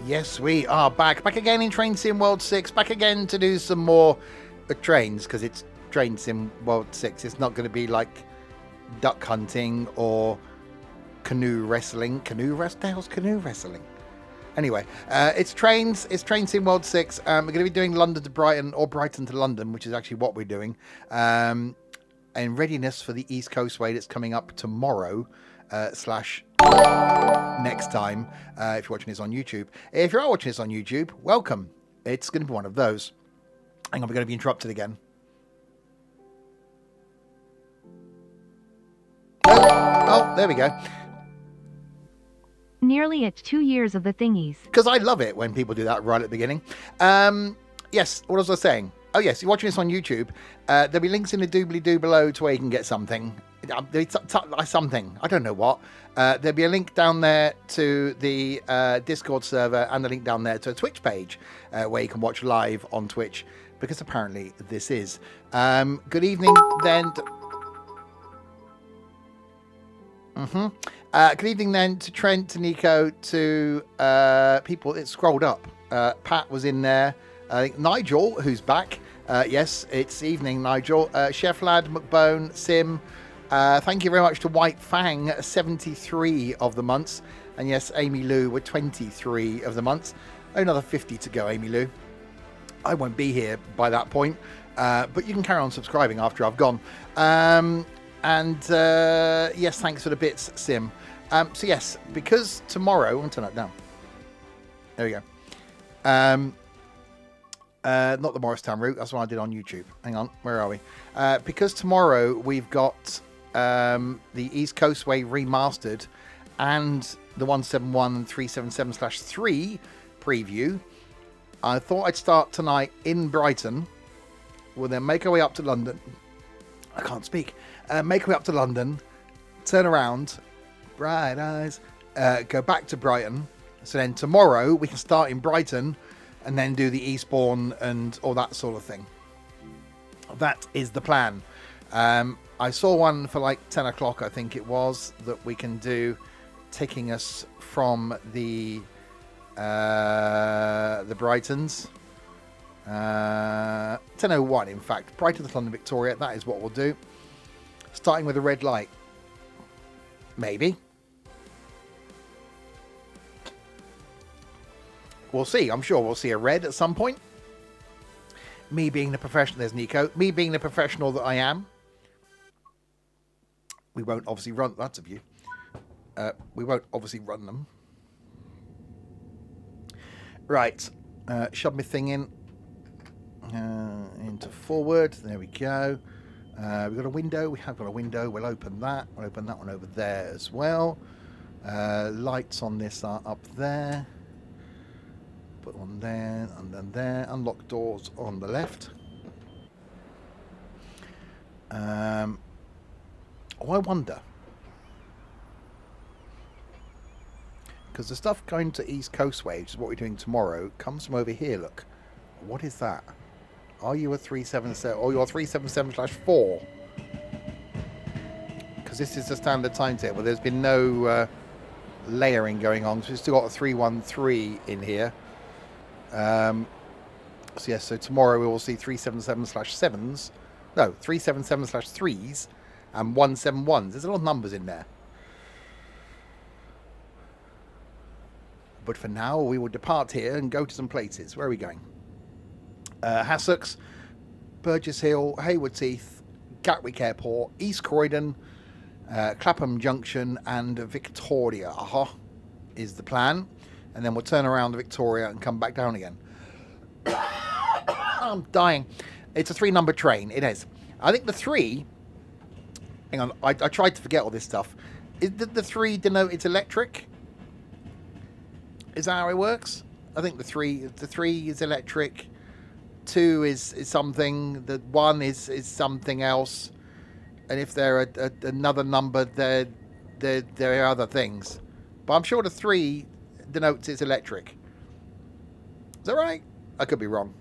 Yes, we are back. Back again in Train Sim World 6. Back again to do some more trains, because it's Train Sim World 6. It's not going to be like duck hunting or canoe wrestling. Canoe wrestling? Anyway, it's trains. It's Train Sim World 6. We're going to be doing London to Brighton or Brighton to London, which is actually what we're doing. In readiness for the East Coastway that's coming up tomorrow, slash next time, if you're watching this on YouTube. If you are watching this on YouTube, welcome. It's going to be one of those. Hang on, we're going to be interrupted again. Oh, there we go. Nearly at 2 years of the thingies. Because I love it when people do that right at the beginning. Yes, what was I saying? Oh, yes, you're watching this on YouTube. There'll be links in the doobly-doo below to where you can get something. Something. I don't know what. There'll be a link down there to the Discord server and the link down there to a Twitch page where you can watch live on Twitch, because apparently this is. Good evening, then. Good evening, then, to Trent, to Nico, to people that scrolled up. Pat was in there. I think Nigel, who's back. Yes, it's evening, Nigel. Chef Lad, McBone, Sim. Thank you very much to White Fang, 73 of the months. And yes, Amy Lou with 23 of the months. Another 50 to go, Amy Lou. I won't be here by that point, but you can carry on subscribing after I've gone. Yes, thanks for the bits, Sim. So yes, because tomorrow... I'm going to turn that down. There we go. Not the Morristown route. That's what I did on YouTube. Hang on, where are we? Because tomorrow we've got the East Coastway remastered and the 171 and 377/3 preview. I thought I'd start tonight in Brighton. We'll then make our way up to London. I can't speak. Make our way up to London, turn around, bright eyes, go back to Brighton. So then tomorrow we can start in Brighton and then do the Eastbourne and all that sort of thing. That is the plan. I saw one for like 10 o'clock, I think it was, that we can do, taking us from the Brightons. 10:01, in fact. Brighton to London Victoria, that is what we'll do. Starting with a red light. Maybe. We'll see. I'm sure we'll see a red at some point. Me being the professional... There's Nico. Me being the professional that I am. We won't obviously run... That's a view. We won't obviously run them. Right. Shove my thing in. Into forward. There we go. We've got a window. We have got a window. We'll open that. We'll open that one over there as well. Lights on this are up there. Put one there and then there. Unlock doors on the left. I wonder. Because the stuff going to East Coastway, which is what we're doing tomorrow, comes from over here, look. What is that? Are you a 377 or you're 377/4? Because this is the standard timetable. There's been no layering going on. So we've still got a 313 in here. So yes, so tomorrow we will see 377/7s. No, 377/3s and 171s. There's a lot of numbers in there. But for now, we will depart here and go to some places. Where are we going? Hassocks, Burgess Hill, Haywards Heath, Gatwick Airport, East Croydon, Clapham Junction, and Victoria. Is the plan. And then we'll turn around to Victoria and come back down again. I'm dying. It's a 3-number train. It is. I think the 3... Hang on. I tried to forget all this stuff. Did the 3 denote it's electric? Is that how it works? I think the 3 is electric. 2 is something. The 1 is something else. And if they're another number, there are other things. But I'm sure the 3 denotes it's electric. Is that right? I could be wrong.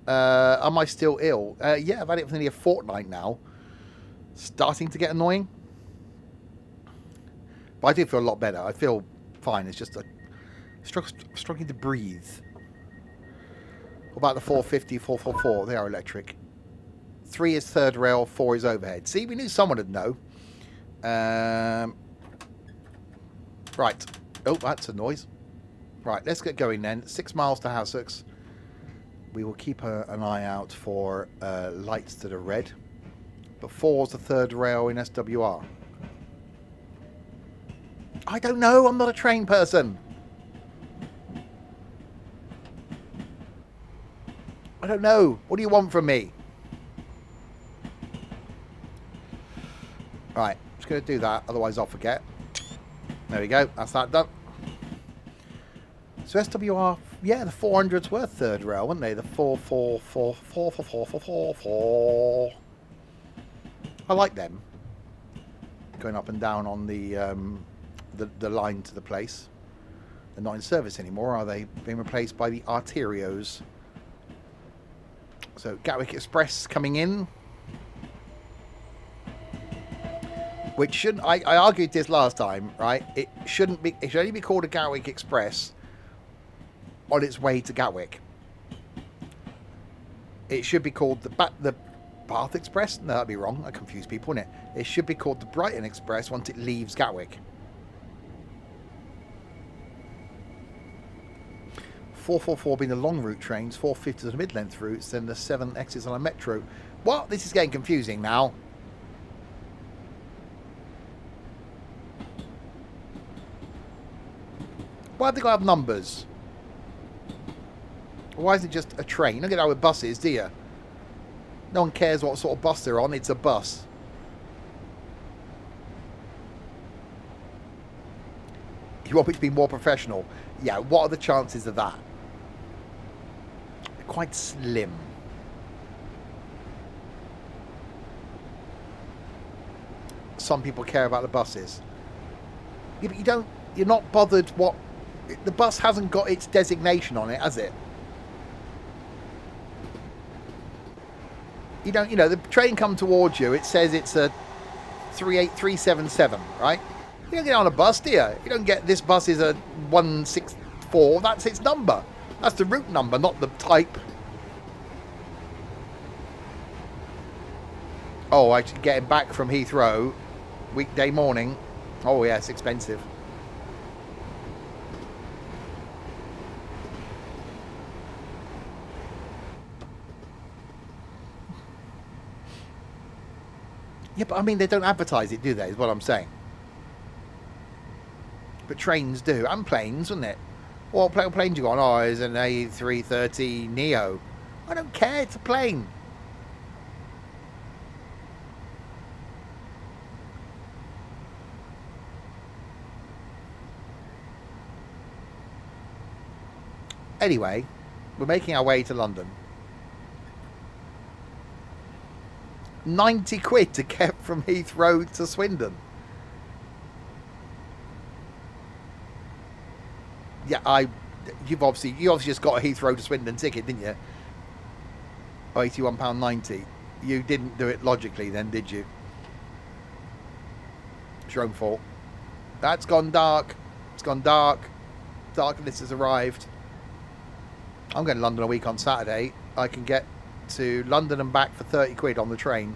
Am I still ill? Yeah, I've had it for nearly a fortnight now. Starting to get annoying. But I do feel a lot better. I feel fine. It's just Struggling to breathe. What about the 450, 444? They are electric. 3 is third rail, 4 is overhead. See, we knew someone would know. Right. Oh, that's a noise. Right, let's get going then. 6 miles to Hassocks. We will keep an eye out for lights that are red. But 4's the third rail in SWR. I don't know. I'm not a train person. I don't know. What do you want from me? Right, just going to do that. Otherwise, I'll forget. There we go. That's that done. So SWR, yeah, the 400s were third rail, weren't they? The 4. I like them. Going up and down on the line to the place. They're not in service anymore, are they? Being replaced by the Arterios. So Gatwick Express coming in. Which shouldn't, I argued this last time, right? It shouldn't be, it should only be called a Gatwick Express on its way to Gatwick. It should be called the Bath Express? No, that'd be wrong. I confuse people, wouldn't it? It should be called the Brighton Express once it leaves Gatwick. 444 being the long route trains, 450 are the mid-length routes, then the 7 exits on a metro. What? This is getting confusing now. Why have they got to have numbers? Why isn't it just a train? You don't get that with buses, do you? No one cares what sort of bus they're on. It's a bus. You want me to be more professional? Yeah, what are the chances of that? They're quite slim. Some people care about the buses. Yeah, but you don't... You're not bothered what... The bus hasn't got its designation on it, has it? You don't, you know, the train come towards you, it says it's a 38377, right? You don't get on a bus, do you? You don't get, this bus is a 164, that's its number. That's the route number, not the type. Oh, actually getting back from Heathrow, weekday morning. Oh yeah, it's expensive. Yeah, but I mean, they don't advertise it, do they, is what I'm saying. But trains do, and planes, wouldn't it? What plane do you go on? Oh, it's an A330 Neo. I don't care, it's a plane. Anyway, we're making our way to London. 90 quid to get from Heathrow to Swindon. Yeah, you obviously just got a Heathrow to Swindon ticket, didn't you? £81.90. You didn't do it logically then, did you? It's your own fault. That's gone dark. It's gone dark. Darkness has arrived. I'm going to London a week on Saturday. I can get to London and back for 30 quid on the train.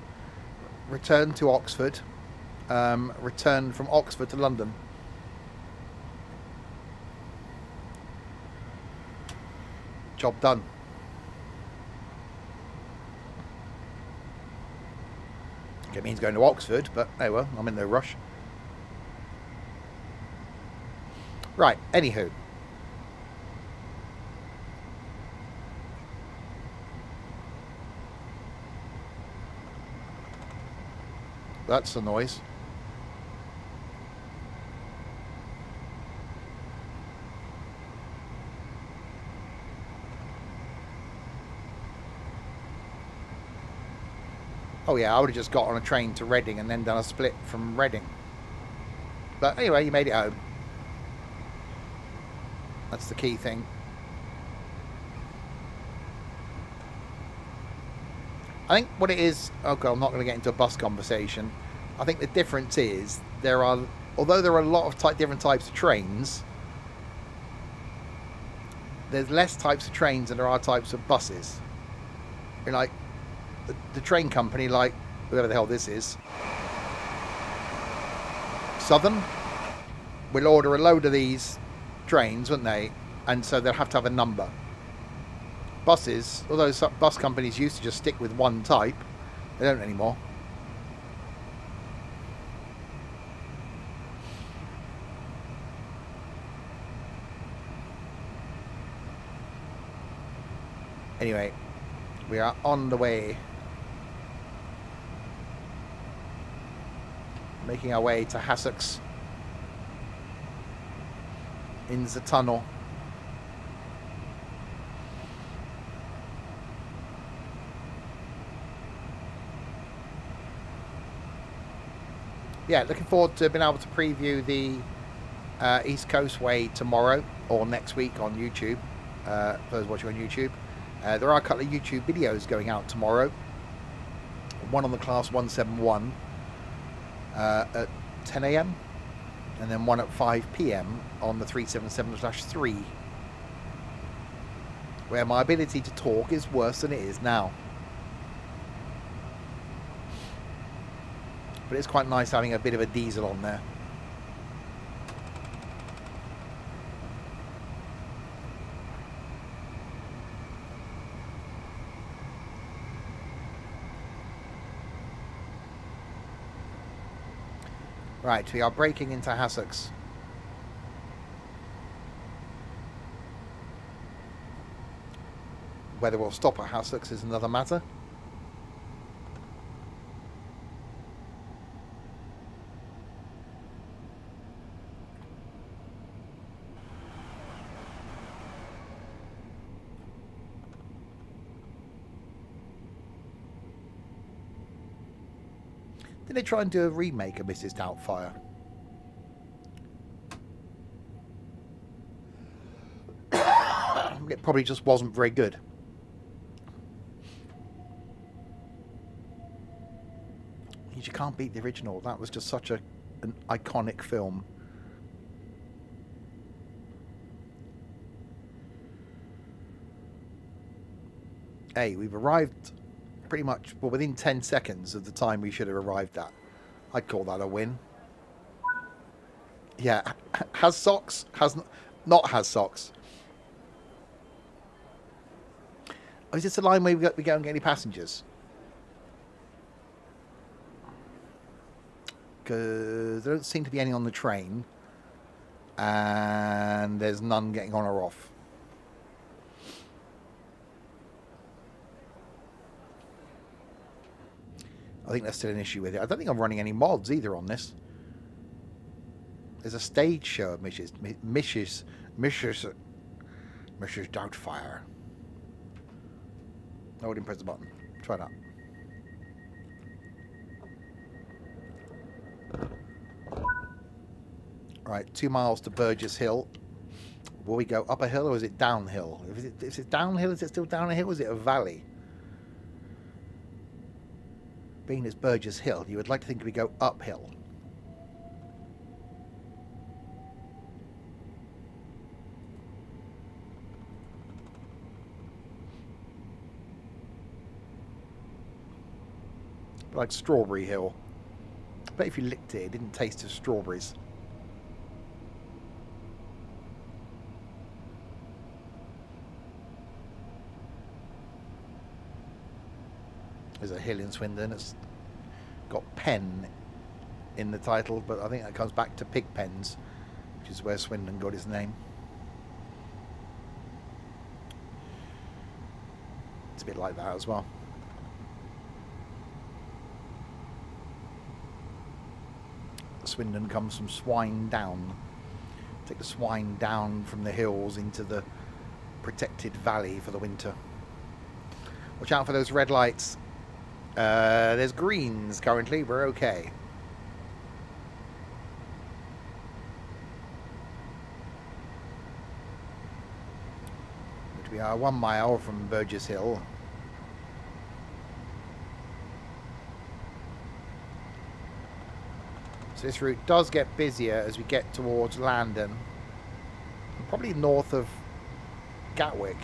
Return to Oxford. Return from Oxford to London. Job done. It means going to Oxford, but oh well, I'm in no rush. Right, anywho. That's the noise. Oh yeah, I would have just got on a train to Reading and then done a split from Reading. But anyway, you made it home. That's the key thing. I think what it is... Okay, I'm not going to get into a bus conversation. I think the difference is although there are a lot of different types of trains, there's less types of trains than there are types of buses. You're like, the train company, like, whoever the hell this is, Southern, will order a load of these trains, wouldn't they? And so they'll have to have a number. Buses, although some bus companies used to just stick with one type, they don't anymore. Anyway, we are on the way. Making our way to Hassocks in the tunnel. Yeah, looking forward to being able to preview the East Coast Way tomorrow or next week on YouTube. For those watching on YouTube, there are a couple of YouTube videos going out tomorrow. One on the Class 171 at 10 AM and then one at 5 PM on the 377/3, where my ability to talk is worse than it is now. But it's quite nice having a bit of a diesel on there. Right, we are breaking into Hassocks. Whether we'll stop at Hassocks is another matter. Did they try and do a remake of Mrs. Doubtfire? It probably just wasn't very good. You can't beat the original. That was just such an iconic film. Hey, we've arrived pretty much, well, within 10 seconds of the time we should have arrived at. I'd call that a win. Yeah, has socks, has not has socks. Oh, is this a line where we don't get any passengers? Because there don't seem to be any on the train, and there's none getting on or off. I think that's still an issue with it. I don't think I'm running any mods either on this. There's a stage show of Mrs. Doubtfire. I didn't press the button. Try that. Right, 2 miles to Burgess Hill. Will we go up a hill or is it downhill? If it's downhill, is it still down a hill or is it a valley? Being as Burgess Hill, you would like to think we go uphill. Like Strawberry Hill. I bet if you licked it, it didn't taste of strawberries. There's a hill in Swindon. It's got pen in the title, but I think that comes back to pig pens, which is where Swindon got his name. It's a bit like that as well. Swindon comes from Swine Down. Take the swine down from the hills into the protected valley for the winter. Watch out for those red lights. There's greens currently. We're okay. We are 1 mile from Burgess Hill. So this route does get busier as we get towards London. Probably north of Gatwick.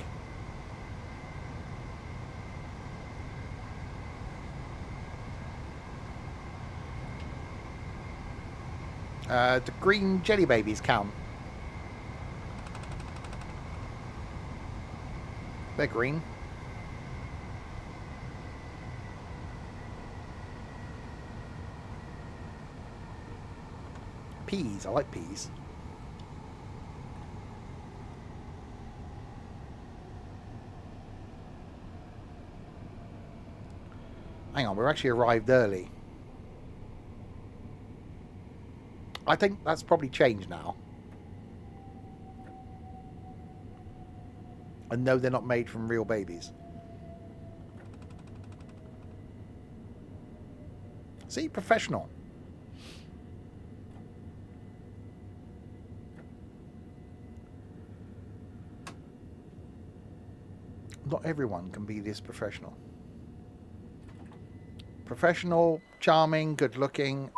The green jelly babies count. They're green. Peas. I like peas. Hang on, we're actually arrived early. I think that's probably changed now. And no, they're not made from real babies. See, professional. Not everyone can be this professional. Professional, charming, good looking.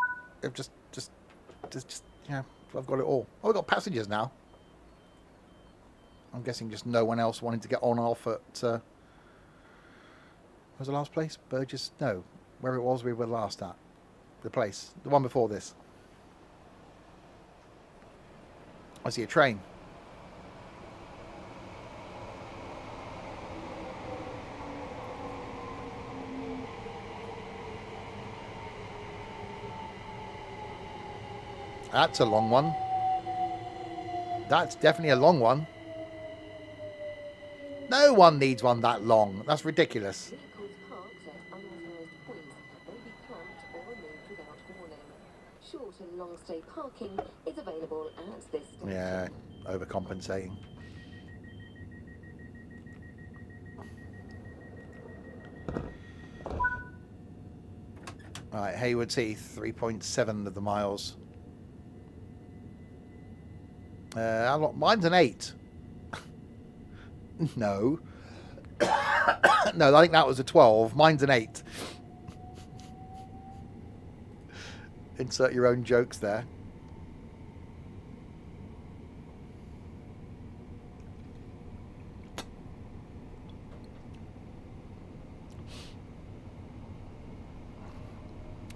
Just, yeah, I've got it all. Oh, we've got passengers now. I'm guessing just no one else wanted to get on off at, what was the last place? Burgess? No, where it was we were last at. The place, the one before this. I see a train. That's a long one. That's definitely a long one. No one needs one that long. That's ridiculous. Vehicles parked at unauthorised points may be clamped or removed without warning. Short and long stay parking is available at this station. Yeah, overcompensating. Right, Haywards Heath, 3.7 of the miles. How long? Mine's an 8. No. No, I think that was a 12. Mine's an 8. Insert your own jokes there.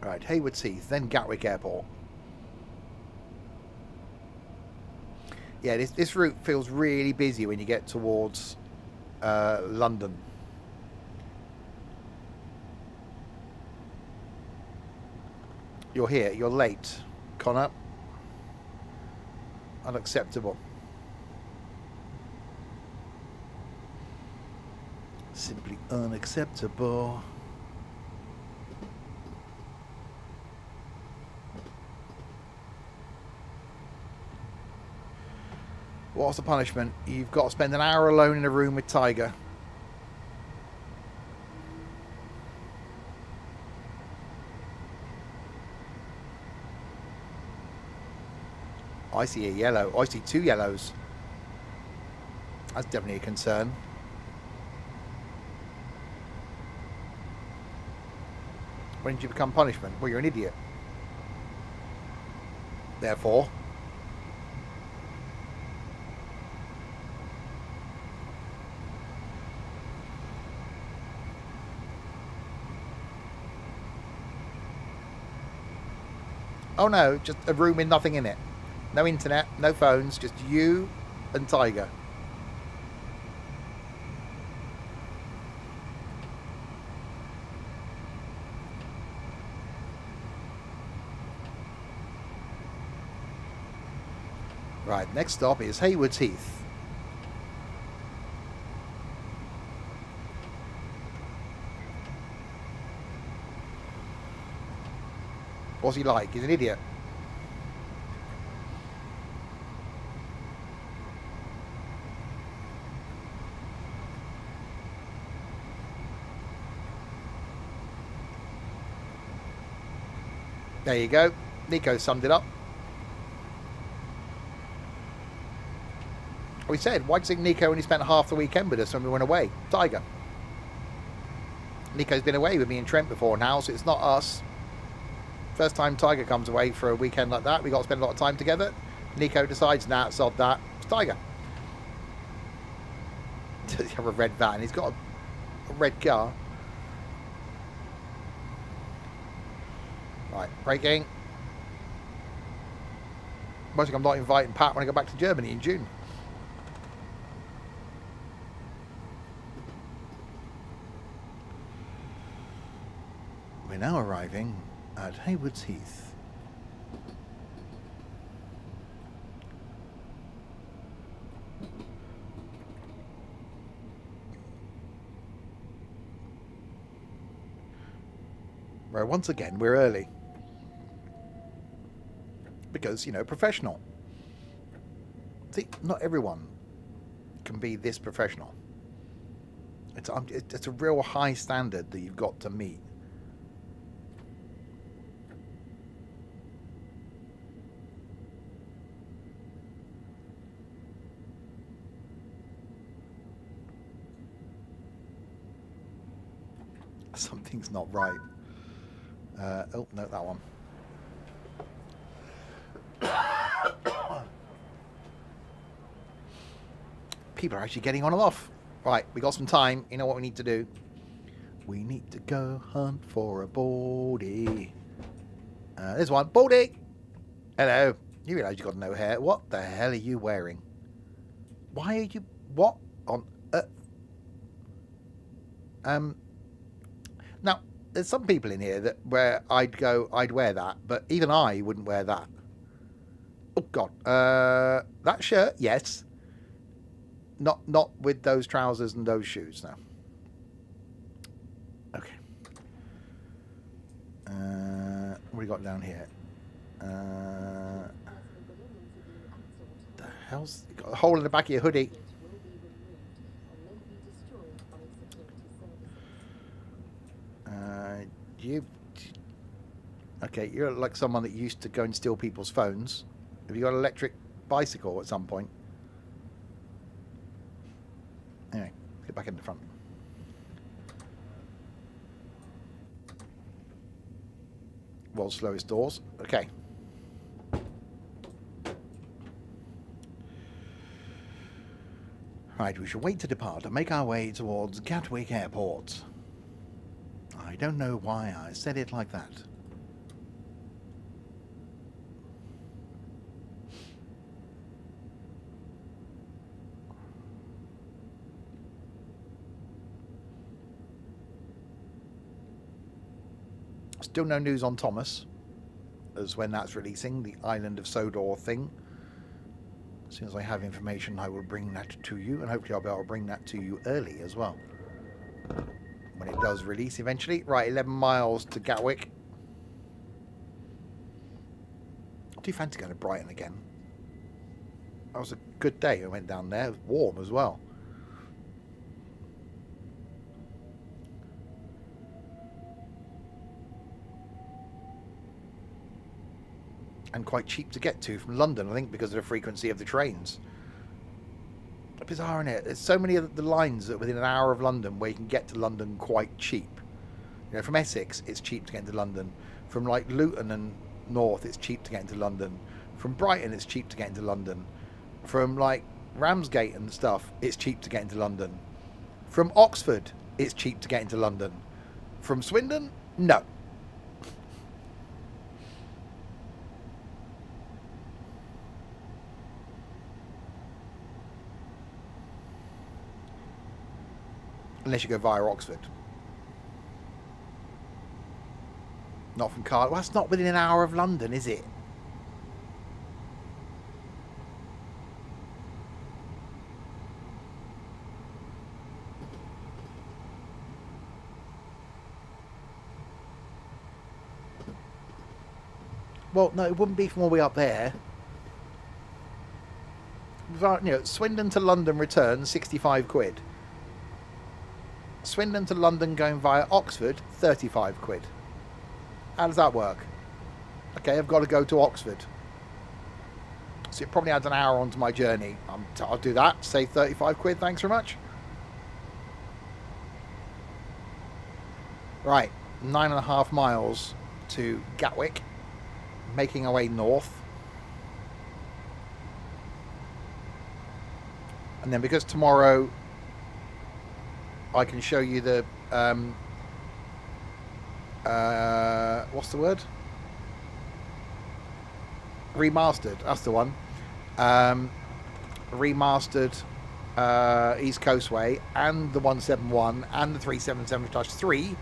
Right, Haywards Heath, then Gatwick Airport. Yeah, this route feels really busy when you get towards London. You're here. You're late, Connor. Unacceptable. Simply unacceptable. What's the punishment? You've got to spend an hour alone in a room with Tiger. I see a yellow. I see 2 yellows. That's definitely a concern. When did you become punishment? Well, you're an idiot. Therefore... Oh no, just a room with nothing in it. No internet, no phones, just you and Tiger. Right, next stop is Haywards Heath. What's he like? He's an idiot. There you go. Nico summed it up. We said, why do you think Nico only spent half the weekend with us when we went away? Tiger. Nico's been away with me and Trent before now, so it's not us. First time Tiger comes away for a weekend like that, we got to spend a lot of time together. Nico decides, nah, sod that. It's Tiger. Does he have a red van? He's got a red car. Right, braking. Most I'm not inviting Pat when I go back to Germany in June. We're now arriving at Haywards Heath. Where once again we're early. Because, you know, professional. See, not everyone can be this professional. It's a real high standard that you've got to meet. Something's not right. Oh, no, that one. People are actually getting on and off. Right, we got some time. You know what we need to do? We need to go hunt for a baldy. There's one. Baldy! Hello. You realise you've got no hair. What the hell are you wearing? Why are you... What on earth? Now, there's some people in here that where I'd wear that, but even I wouldn't wear that. Oh, God. That shirt, yes. Not with those trousers and those shoes, no. Okay. What do we got down here? The hell's... You got a hole in the back of your hoodie. Okay, you're like someone that used to go and steal people's phones. Have you got an electric bicycle at some point? Anyway, get back in the front. World's slowest doors. Okay. Right, we shall wait to depart and make our way towards Gatwick Airport. I don't know why I said it like that. Still no news on Thomas, as when that's releasing, the Island of Sodor thing. As soon as I have information, I will bring that to you, and hopefully I'll be able to bring that to you early as well. When it does release eventually. Right, 11 miles to Gatwick. I do fancy going to Brighton again. That was a good day. I went down there. It was warm as well. And quite cheap to get to from London, I think, because of the frequency of the trains. Bizarre, isn't it? There's so many of the lines that within an hour of London where you can get to London quite cheap. You know, from Essex, it's cheap to get into London. From like Luton and north, it's cheap to get into London. From Brighton, it's cheap to get into London. From like Ramsgate and stuff, it's cheap to get into London. From Oxford, it's cheap to get into London. From Swindon, no. Unless you go via Oxford. Not from Cardiff. Well, that's not within an hour of London, is it? Well, no, it wouldn't be from all the way up there. You know, Swindon to London return, 65 quid. Swindon to London going via Oxford, 35 quid. How does that work? Okay, I've got to go to Oxford. So it probably adds an hour onto my journey. I'll do that. Say 35 quid, thanks very much. Right, 9.5 miles to Gatwick. Making our way north. And then because tomorrow I can show you the what's the word? Remastered. That's the one. Remastered East Coastway and the 171 and the 377/3.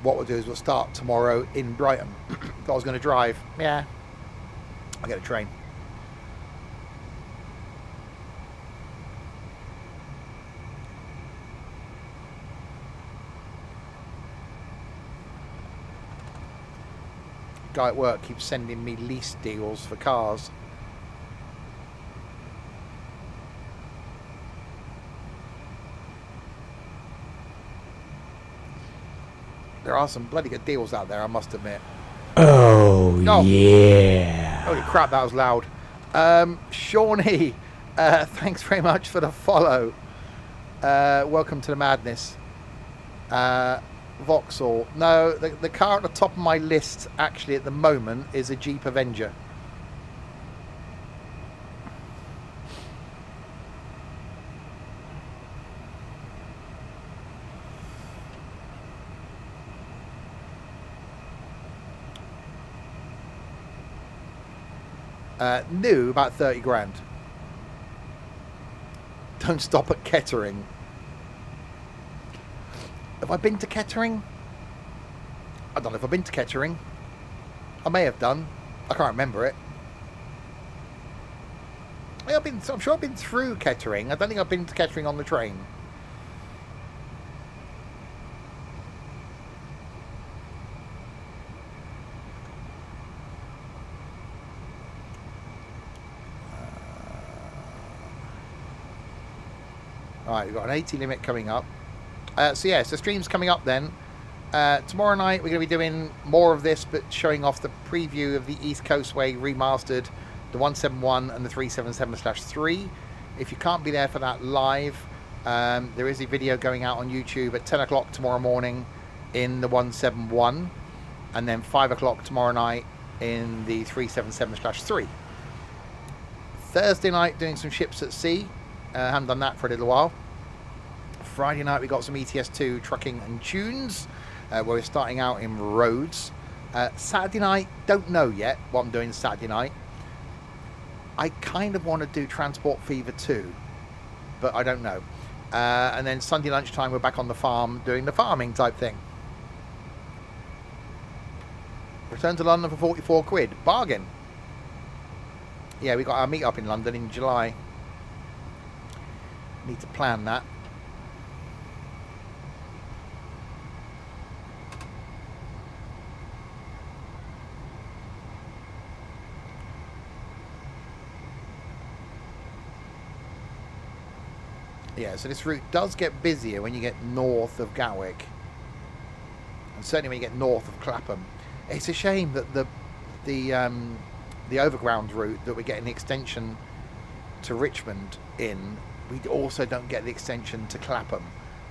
What we'll do is we'll start tomorrow in Brighton. If I was going to drive, yeah, I'll get a train. Guy at work keeps sending me lease deals for cars. There are some bloody good deals out there, I must admit. Oh, yeah. Holy crap, that was loud. Shawnee, thanks very much for the follow. Welcome to the madness. Vauxhall. No, the car at the top of my list, actually, at the moment, is a Jeep Avenger. New, about 30 grand. Don't stop at Kettering. Have I been to Kettering? I don't know if I've been to Kettering. I may have done. I can't remember it. I'm sure I've been through Kettering. I don't think I've been to Kettering on the train. Alright, we've got an 80 limit coming up. So yeah, so stream's coming up then. Tomorrow night we're going to be doing more of this, but showing off the preview of the East Coastway Remastered, the 171 and the 377/3. If you can't be there for that live, there is a video going out on YouTube at 10 o'clock tomorrow morning in the 171, and then 5 o'clock tomorrow night in the 377/3. Thursday night doing some ships at sea. Haven't done that for a little while. Friday night we got some ETS2 trucking and tunes, where we're starting out in Rhodes. Saturday night, don't know yet what I'm doing Saturday night. I kind of want to do Transport Fever 2, but I don't know. And then Sunday lunchtime we're back on the farm doing the farming type thing. Return to London for 44 quid. Bargain. Yeah, we got our meet up in London in July. Need to plan that. Yeah, so this route does get busier when you get north of Gatwick, and certainly when you get north of Clapham. It's a shame that the overground route that we're getting the extension to Richmond in, we also don't get the extension to Clapham,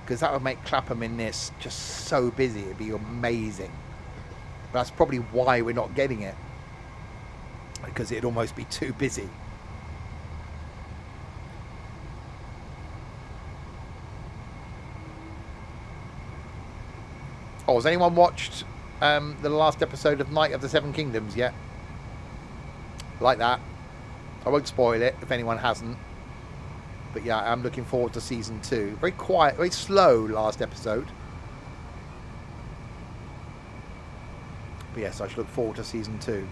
because that would make Clapham in this just so busy. It'd be amazing. But that's probably why we're not getting it, because it'd almost be too busy. Oh, has anyone watched the last episode of Night of the Seven Kingdoms yet? Like that. I won't spoil it if anyone hasn't. But yeah, I'm looking forward to season 2. Very quiet, very slow last episode. But yes, I should look forward to season 2.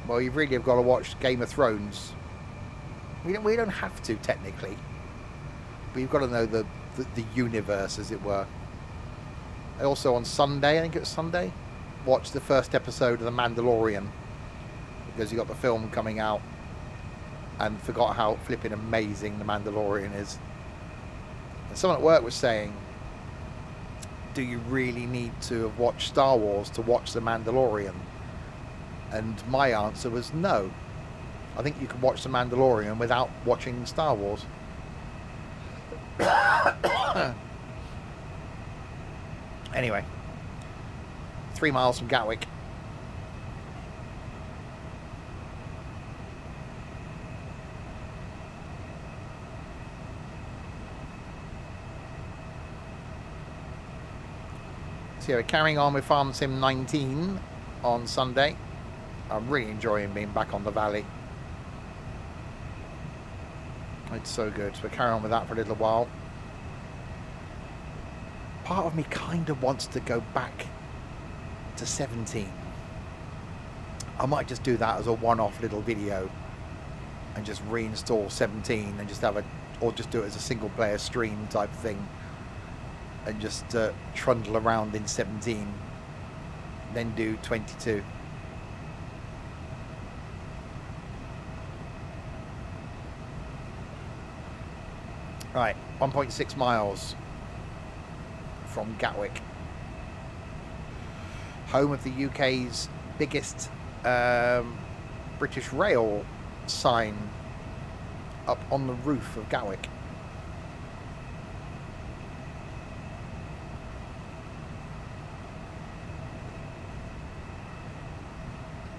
Well, you really have got to watch Game of Thrones. We don't have to, technically. But you've got to know the universe, as it were. I also, on Sunday, I think it was Sunday, watched the first episode of The Mandalorian, because you got the film coming out, and forgot how flipping amazing The Mandalorian is. And someone at work was saying, do you really need to have watched Star Wars to watch The Mandalorian? And my answer was no. I think you can watch The Mandalorian without watching Star Wars. Anyway, 3 miles from Gatwick. So yeah, we're carrying on with Farm Sim 19 on Sunday. I'm really enjoying being back on the valley. It's so good. So we're carrying on with that for a little while. Part of me kind of wants to go back to 17. I might just do that as a one-off little video and just reinstall 17 and just have a, or just do it as a single player stream type thing and just trundle around in 17, then do 22. Right, 1.6 miles from Gatwick, home of the UK's biggest British Rail sign up on the roof of Gatwick.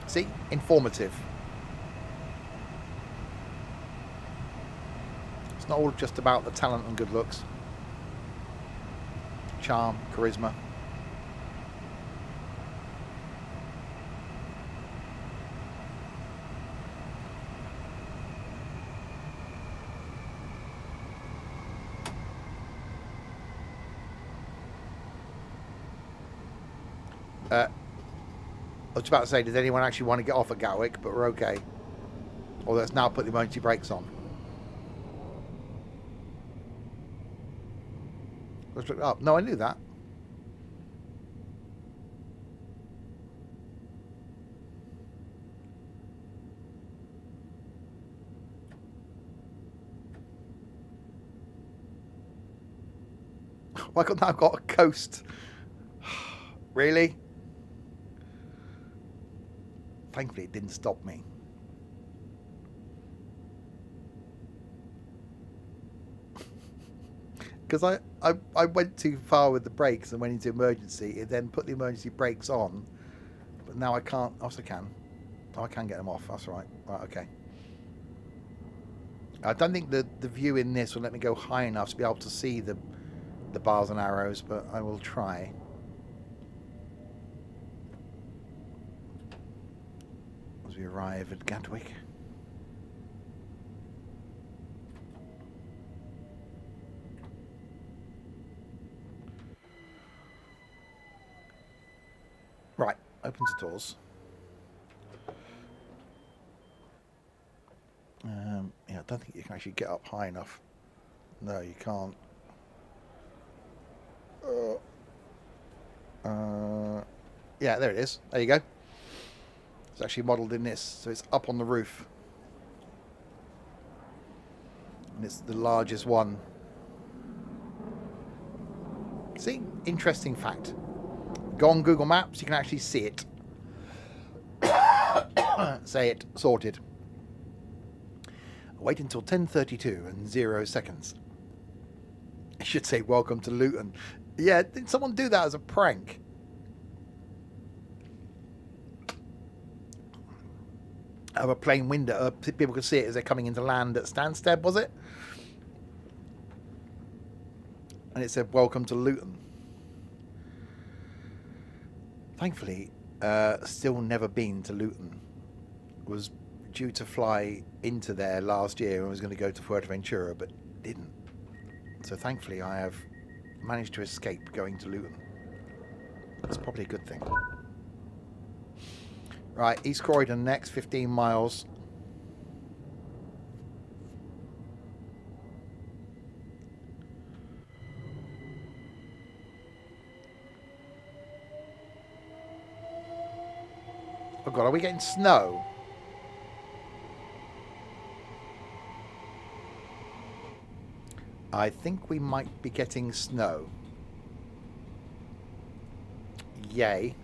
See, informative. It's not all just about the talent and good looks. Charm, charisma. I was about to say, does anyone actually want to get off at Gatwick? But we're okay. Or let's now put the emergency brakes on. Let's look it up. No, I knew that. Why can't I've got a coast? Really? Thankfully, it didn't stop me. Because I went too far with the brakes and went into emergency. It then put the emergency brakes on. But now I can't. Oh, I can. Oh, I can get them off. That's right. Right, okay. I don't think the view in this will let me go high enough to be able to see the bars and arrows, but I will try. As we arrive at Gatwick. Right, opens the doors. Yeah, I don't think you can actually get up high enough. No, you can't. Yeah, there it is. There you go. It's actually modelled in this, so it's up on the roof. And it's the largest one. See? Interesting fact. Go on Google Maps, you can actually see it. Say it. Sorted. Wait until 10:32 and 0 seconds. I should say welcome to Luton. Yeah, did someone do that as a prank? Of a plane window, people could see it as they're coming into land at Stansted, was it? And it said welcome to Luton. Thankfully, still never been to Luton. Was due to fly into there last year and was going to go to Fuerteventura, but didn't. So thankfully I have managed to escape going to Luton. That's probably a good thing. Right, East Croydon next, 15 miles. Oh God, are we getting snow? I think we might be getting snow. Yay.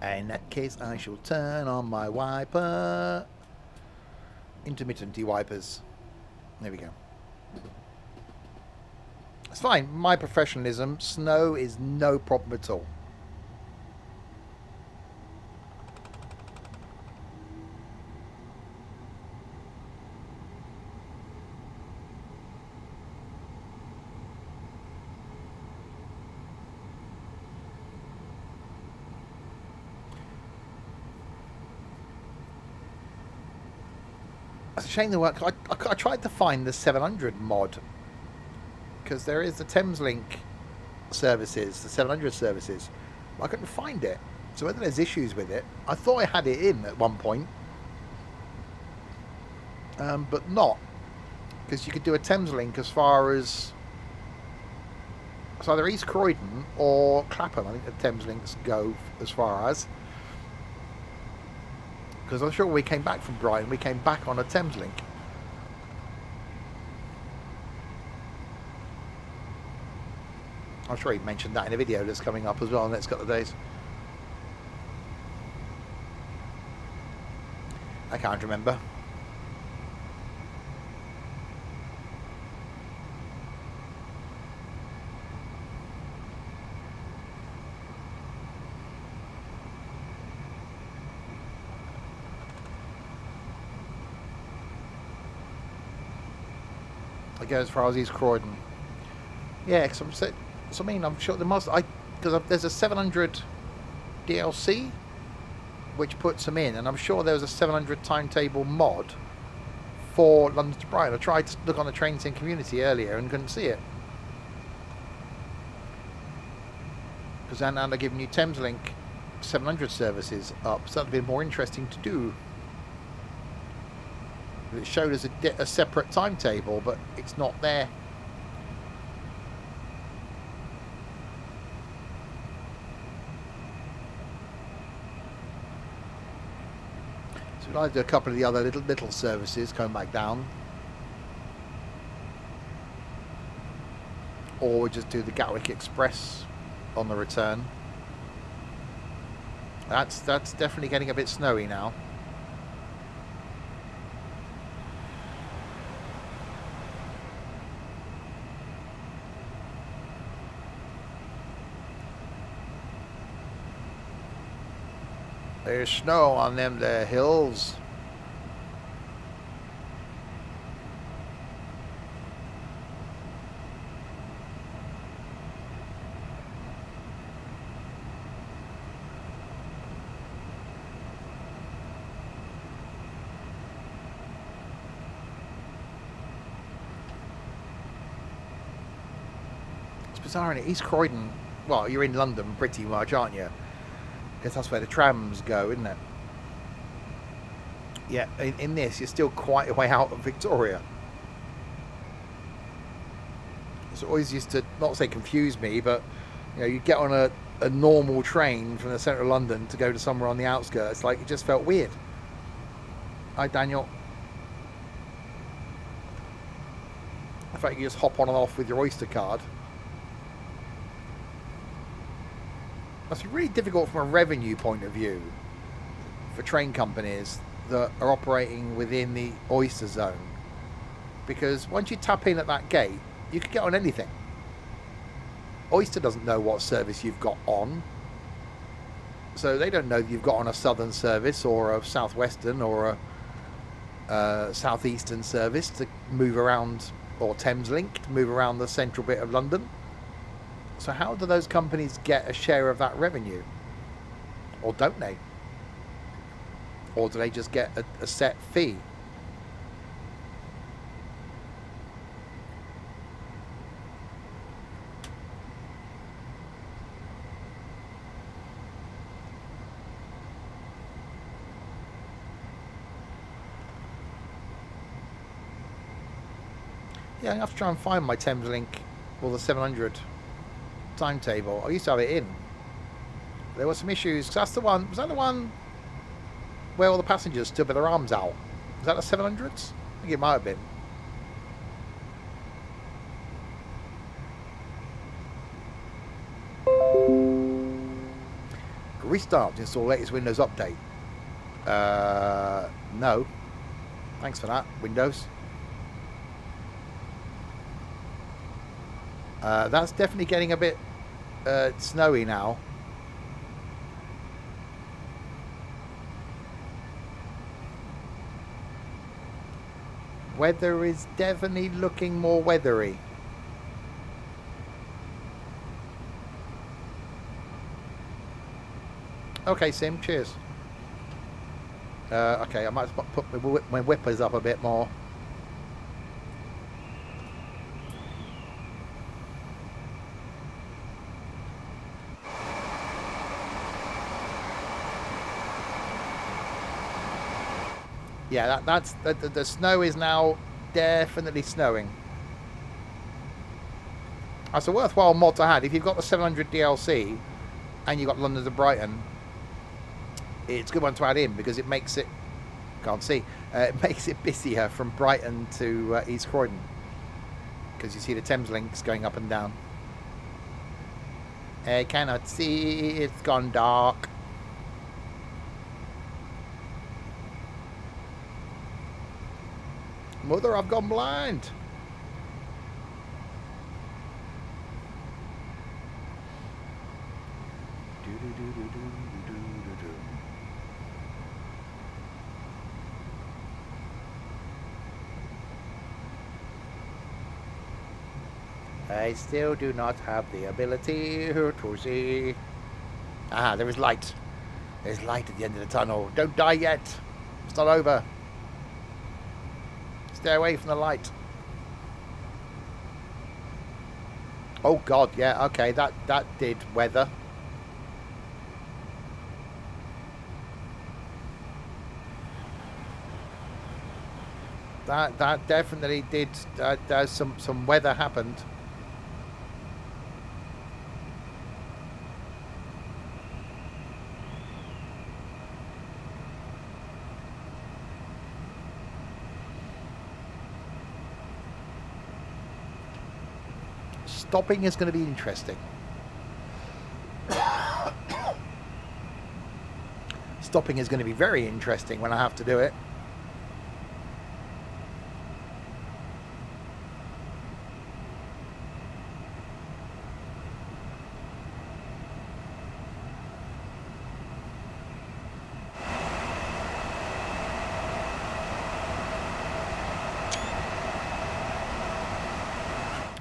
In that case, I shall turn on my wiper. Intermittent wipers. There we go. It's fine. My professionalism, snow is no problem at all. It's a shame they weren't. I tried to find the 700 mod because there is the Thameslink services, the 700 services. I couldn't find it. So whether there's issues with it, I thought I had it in at one point, but not, because you could do a Thameslink as far as it's either East Croydon or Clapham. I think the Thameslink go as far as, because I'm sure when we came back from Brighton, we came back on a Thameslink. I'm sure he mentioned that in a video that's coming up as well in the next couple of days. I can't remember. I go as far as East Croydon. Yeah, because I'm sure there must. Because there's a 700 DLC, which puts them in, and I'm sure there was a 700 timetable mod for London to Brighton. I tried to look on the Trains in Community earlier and couldn't see it, because then they're giving you Thameslink 700 services up, so that'd be more interesting to do. It showed us a separate timetable, but it's not there. So we'll either do a couple of the other little services coming back down, or we'll just do the Gatwick Express on the return. That's definitely getting a bit snowy now. There's snow on them there hills. It's bizarre, isn't it? East Croydon, well, you're in London pretty much, aren't you? Because that's where the trams go, isn't it? Yeah, in this, you're still quite a way out of Victoria. It's always used to, not say confuse me, but you know, you get on a normal train from the centre of London to go to somewhere on the outskirts, like it just felt weird. Hi, Daniel. In fact, you just hop on and off with your Oyster card. That's really difficult from a revenue point of view for train companies that are operating within the Oyster zone, because once you tap in at that gate, you can get on anything. Oyster doesn't know what service you've got on, so they don't know that you've got on a southern service or a southwestern or a southeastern service to move around, or Thameslink to move around the central bit of London. So how do those companies get a share of that revenue? Or don't they? Or do they just get a set fee? Yeah, I have to try and find my Thameslink, or the 700 timetable. I used to have it in. There were some issues, because that's the one, was that the one where all the passengers stood with their arms out? Was that the 700s? I think it might have been. Restart to install latest Windows update. No. Thanks for that, Windows. That's definitely getting a bit snowy now. Weather is definitely looking more weathery. Okay, Sim, cheers. Okay, I might as well put my whippers up a bit more. Yeah, that's the snow is now definitely snowing. That's a worthwhile mod to add. If you've got the 700 DLC and you've got London to Brighton, it's a good one to add in because it makes it, can't see, it makes it busier from Brighton to East Croydon, because you see the Thames links going up and down. I cannot see, it's gone dark. Mother, I've gone blind. I still do not have the ability to see. Ah, there is light. There's light at the end of the tunnel. Don't die yet. It's not over. Stay away from the light. Oh God, yeah, okay, that did weather. That definitely did. Some weather happened. Stopping is going to be interesting. Stopping is going to be very interesting when I have to do it.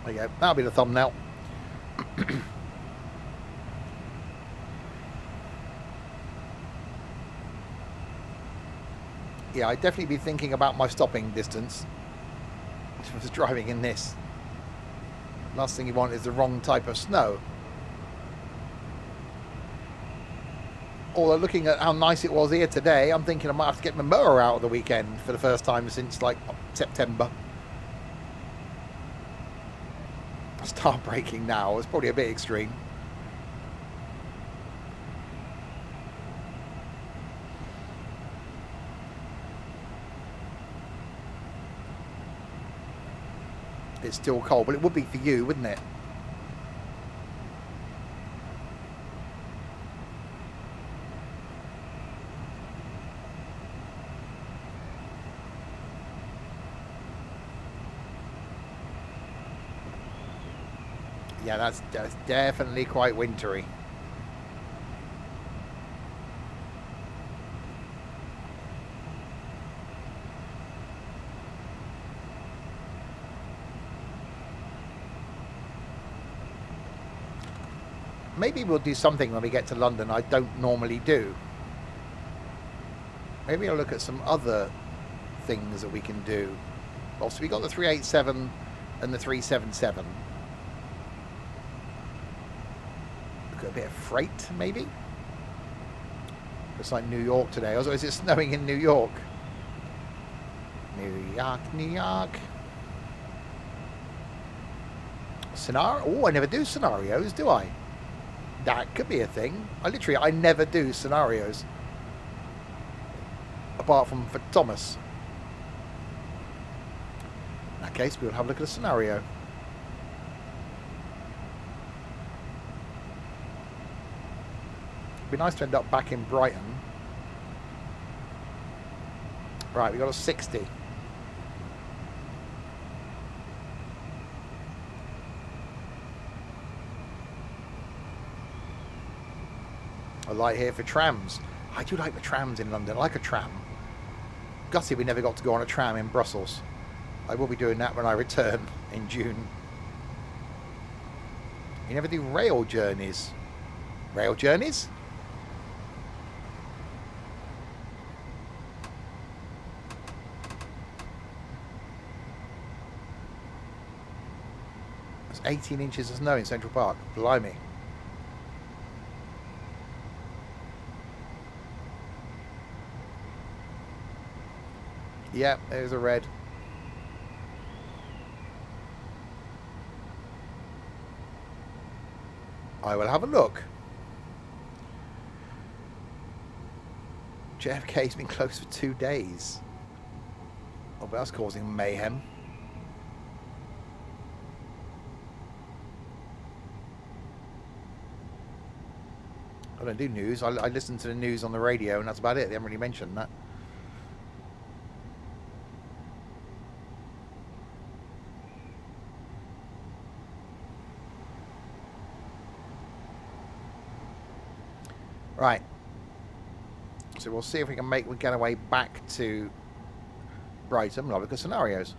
There you go. That'll be the thumbnail. Yeah, I'd definitely be thinking about my stopping distance if I was driving in this. Last thing you want is the wrong type of snow. Although looking at how nice it was here today, I'm thinking I might have to get my mower out of the weekend for the first time since like September. Start braking now. It's probably a bit extreme. It's still cold, but it would be for you, wouldn't it? Yeah, that's definitely quite wintry. Maybe we'll do something when we get to London I don't normally do. Maybe I'll look at some other things that we can do. Also, we got the 387 and the 377. Look at a bit of freight, maybe. Looks like New York today. Also, is it snowing in New York? New York, New York. Scenario? Oh, I never do scenarios, do I? That could be a thing. I never do scenarios. Apart from for Thomas. In that case, we'll have a look at a scenario. It'd be nice to end up back in Brighton. Right, we got a 60. A light here for trams. I do like the trams in London. I like a tram. Gutty we never got to go on a tram in Brussels. I will be doing that when I return in June. You never do rail journeys. Rail journeys? 18 inches of snow in Central Park. Blimey. Yeah, there's a red. I will have a look. JFK's been closed for 2 days. Oh, but that's causing mayhem. I don't do news. I listen to the news on the radio, and that's about it. They haven't really mentioned that. Right. So we'll see if we can get our way back to Brighton. We'll have a look at scenarios.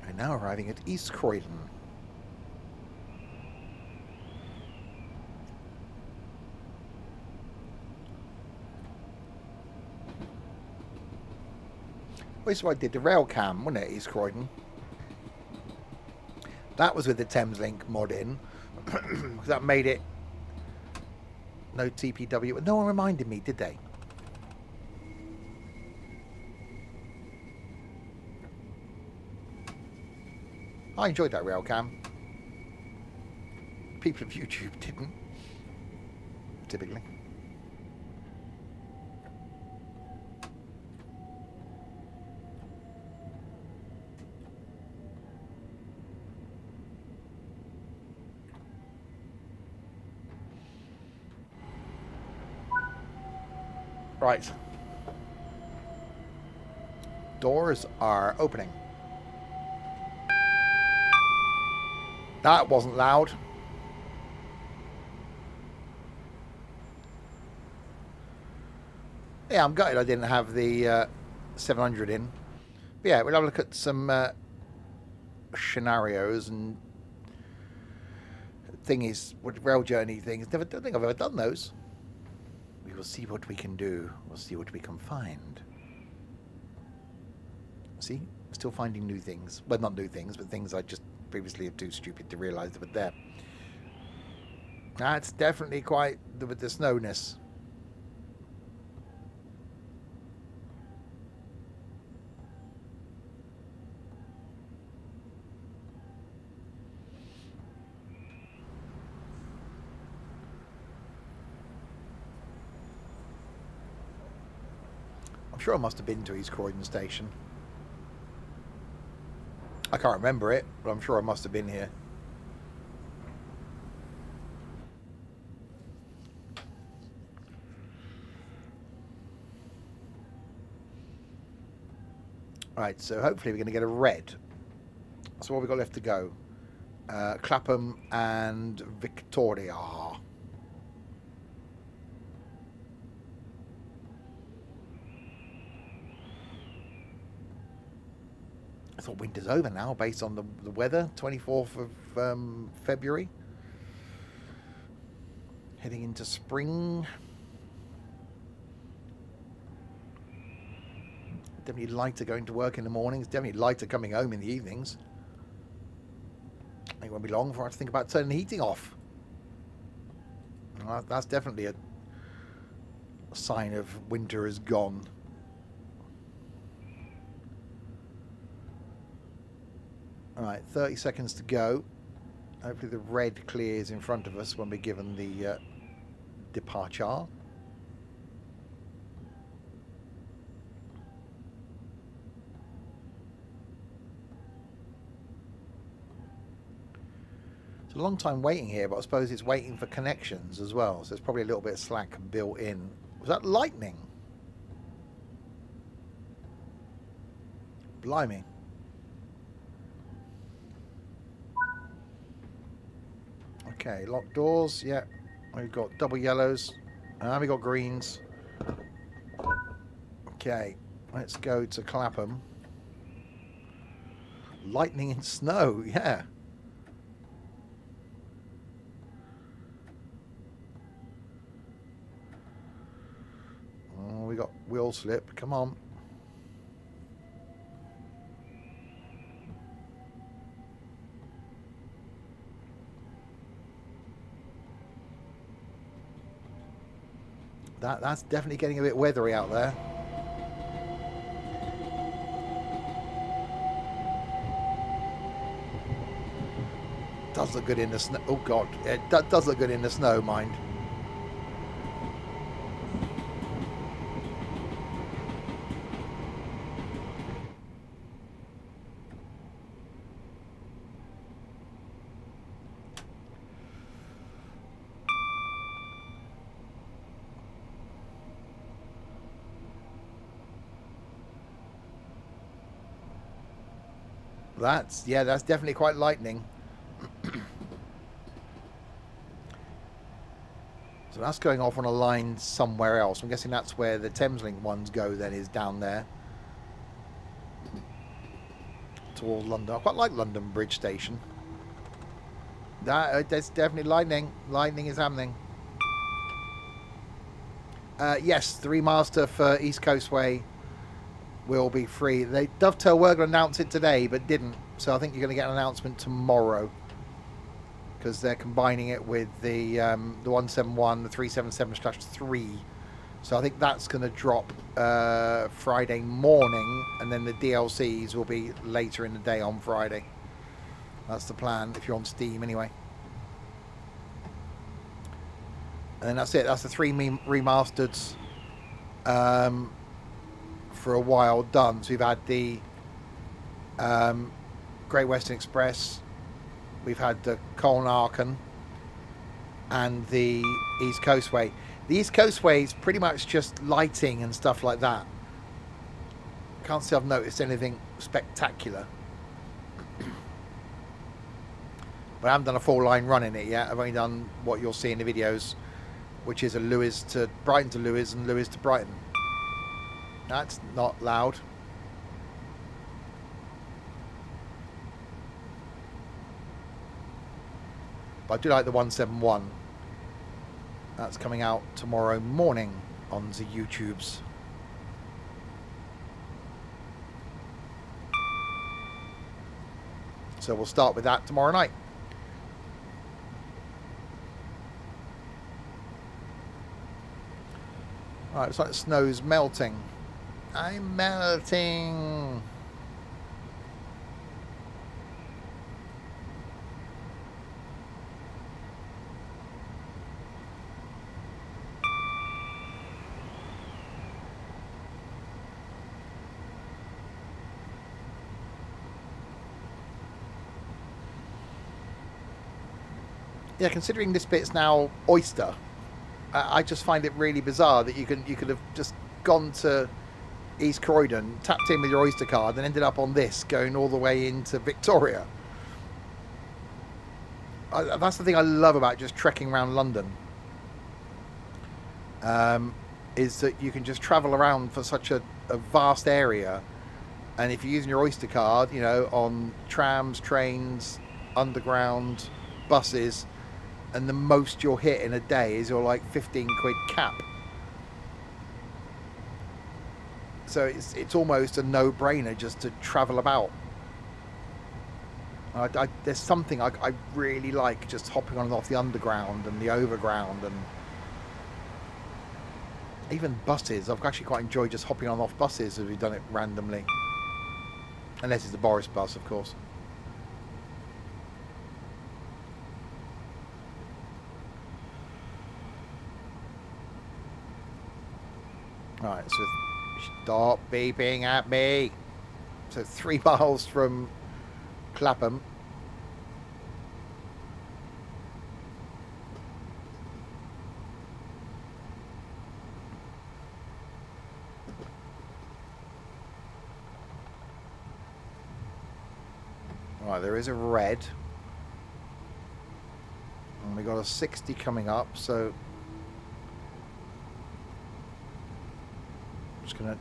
We're now arriving at East Croydon. Well, this is what I did the rail cam, wasn't it, East Croydon? That was with the Thameslink mod in. That made it no TPW. No one reminded me, did they? I enjoyed that rail cam. People of YouTube didn't. Typically. Right. Doors are opening. That wasn't loud. Yeah, I'm gutted I didn't have the 700 in. But yeah, we'll have a look at some scenarios and thingies, rail journey things. Don't think I've ever done those. We will see what we can do. We'll see what we can find. See? Still finding new things. Well, not new things, but things I just previously are too stupid to realise they were there. That's definitely quite with the snowness. I'm sure I must have been to East Croydon Station. I can't remember it, but I'm sure I must have been here. Right, so hopefully we're going to get a red. So what have we got left to go? Clapham and Victoria. I thought winter's over now based on the weather. 24th of February. Heading into spring. Definitely lighter going to work in the mornings. Definitely lighter coming home in the evenings. It won't be long before I have to think about turning the heating off. Well, that's definitely a sign of winter is gone. Alright, 30 seconds to go. Hopefully the red clears in front of us when we're given the departure. It's a long time waiting here, but I suppose it's waiting for connections as well, so there's probably a little bit of slack built in. Was that lightning? Blimey. Okay, locked doors, yeah. We've got double yellows, and we've got greens. Okay, let's go to Clapham. Lightning and snow, yeah. Oh, we got wheel slip, come on. That's definitely getting a bit weathery out there. Does look good in the snow. Oh god, it does look good in the snow, mind. That's definitely quite lightning. So that's going off on a line somewhere else. I'm guessing that's where the Thameslink ones go then, is down there. Towards London. I quite like London Bridge Station. There's definitely lightning. Lightning is happening. Yes, the remaster for East Coastway will be free. Dovetail were going to announce it today, but didn't. So I think you're going to get an announcement tomorrow, because they're combining it with the 171, the 377/3. So I think that's going to drop Friday morning, and then the DLCs will be later in the day on Friday. That's the plan, if you're on Steam anyway. And then that's it. That's the 3 remasters for a while done. So we've had the Great Western Express, we've had the Colnarken, and the East Coastway. The East Coastway is pretty much just lighting and stuff like that. Can't say I've noticed anything spectacular. But I haven't done a full line run in it yet. I've only done what you'll see in the videos, which is a Lewes to Brighton to Lewes and Lewes to Brighton. That's not loud. But I do like the 171. That's coming out tomorrow morning on the YouTubes. So we'll start with that tomorrow night. Alright, looks like the snow's melting. I'm melting. Yeah, considering this bit's now Oyster, I just find it really bizarre that you could have just gone to East Croydon, tapped in with your Oyster card, and ended up on this, going all the way into Victoria. That's the thing I love about just trekking around London, is that you can just travel around for such a vast area, and if you're using your Oyster card, you know, on trams, trains, underground, buses, and the most you'll hit in a day is your like 15 quid cap. So it's almost a no-brainer just to travel about. There's something I really like just hopping on and off the underground and the overground, and even buses. I've actually quite enjoyed just hopping on and off buses if we've done it randomly. Unless it's the Boris bus, of course. Alright, so stop beeping at me. So 3 miles from Clapham. Right, there is a red. And we got a 60 coming up, so I'm just going to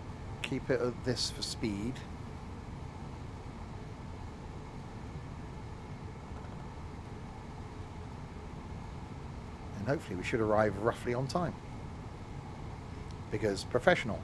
keep it at this for speed. And hopefully we should arrive roughly on time. Because professional.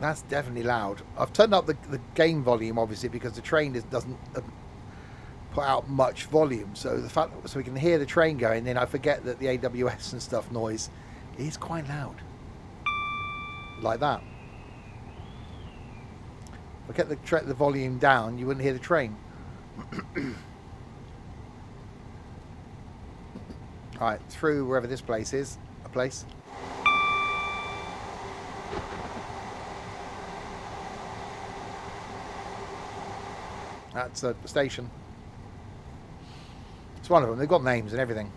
That's definitely loud. I've turned up the game volume, obviously, because the train doesn't put out much volume. So the fact so we can hear the train going, then I forget that the AWS and stuff noise is quite loud. Like that. If I kept the volume down, you wouldn't hear the train. Alright, through wherever this place is. A place. That's a station. It's one of them. They've got names and everything.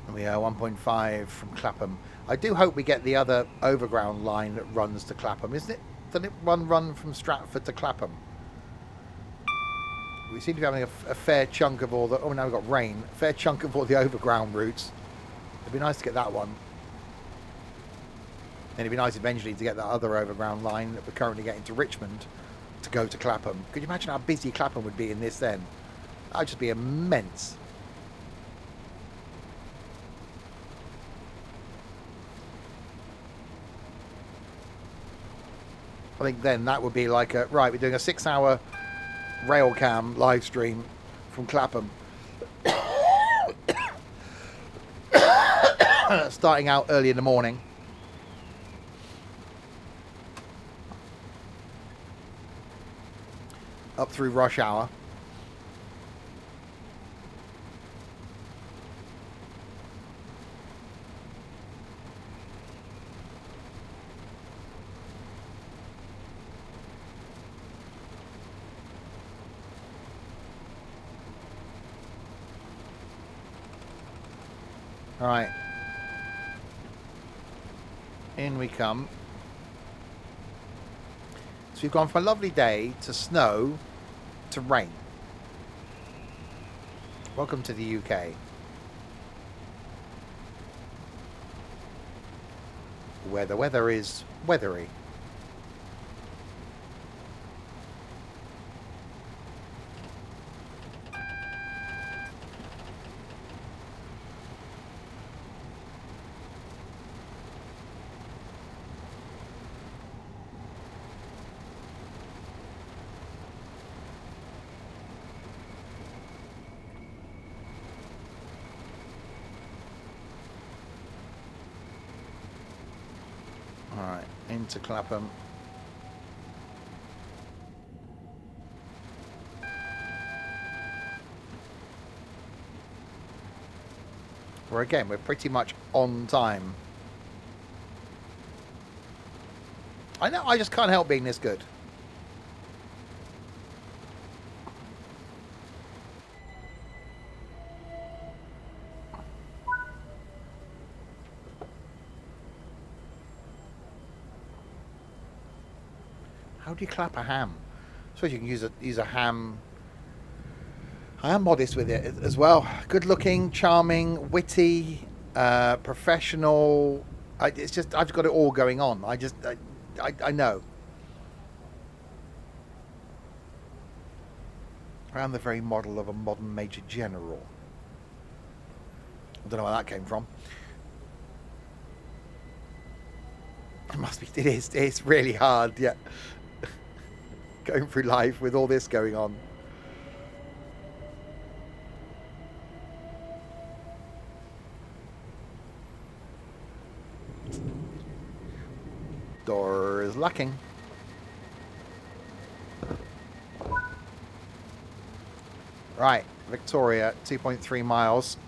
And we are 1.5 from Clapham. I do hope we get the other overground line that runs to Clapham, isn't it? Doesn't it run from Stratford to Clapham? We seem to be having a fair chunk of all the... Oh, now we've got rain. A fair chunk of all the overground routes. It'd be nice to get that one. And it'd be nice eventually to get that other overground line that we're currently getting to Richmond to go to Clapham. Could you imagine how busy Clapham would be in this then? That would just be immense. I think then that would be like a... Right, we're doing a 6-hour... Railcam live stream from Clapham. Starting out early in the morning. Up through rush hour. Alright. In we come. So we've gone from a lovely day to snow to rain. Welcome to the UK. Where the weather is weathery. Alright, into Clapham. Where again, we're pretty much on time. I know, I just can't help being this good. How do you clap a ham? I suppose you can use a ham. I am modest with it as well. Good looking, charming, witty, professional. It's just I've got it all going on. I know. I am the very model of a modern Major General. I don't know where that came from. It must be. It is. It's really hard. Yeah. Going through life with all this going on. Door is locking. Right, Victoria, 2.3 miles.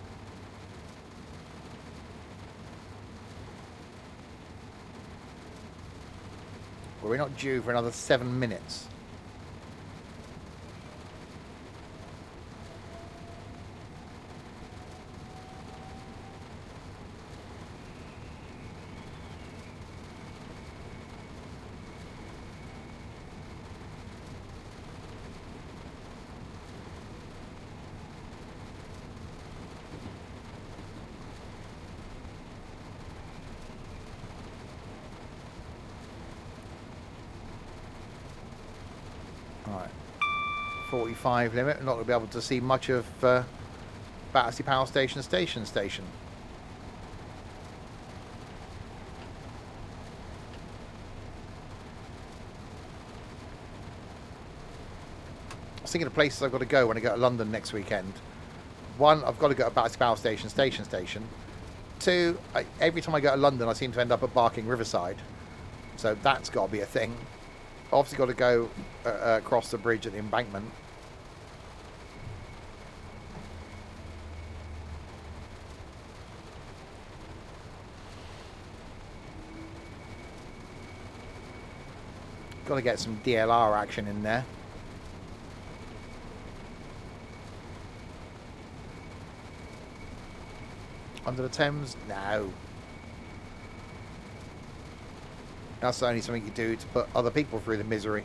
Well, we're not due for another 7 minutes. 45 limit. We're not going to be able to see much of Battersea Power Station. I was thinking of places I've got to go when I go to London next weekend. One, I've got to go to Battersea Power Station. Two, every time I go to London, I seem to end up at Barking Riverside. So that's got to be a thing. Obviously got to go across the bridge at the embankment. Got to get some DLR action in there. Under the Thames? No. That's only something you do to put other people through the misery.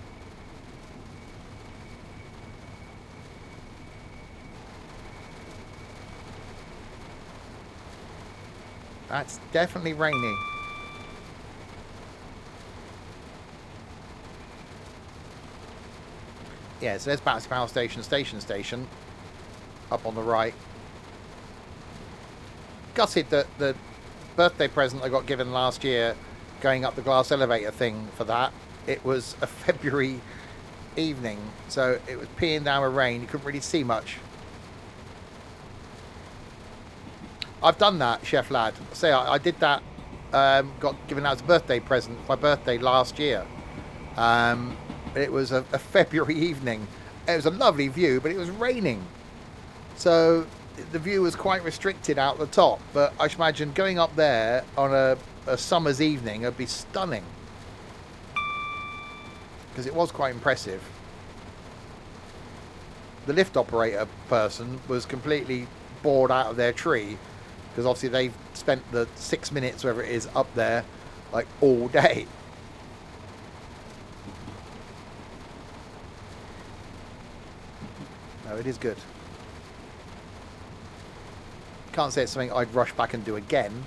That's definitely rainy. Yeah, so there's Battersea Power Station. Up on the right. Gutted that the birthday present I got given last year, going up the glass elevator thing for that, it was a February evening, so it was peeing down with rain. You couldn't really see much. I've done that, Chef Lad. I did that. Got given out as a birthday present for my birthday last year. It was a February evening. It was a lovely view, but it was raining, so the view was quite restricted out the top. But I should imagine going up there on a summer's evening would be stunning, because it was quite impressive. The lift operator person was completely bored out of their tree, because obviously they've spent the 6 minutes, whatever it is, up there like all day. No, it is good. Can't say it's something I'd rush back and do again,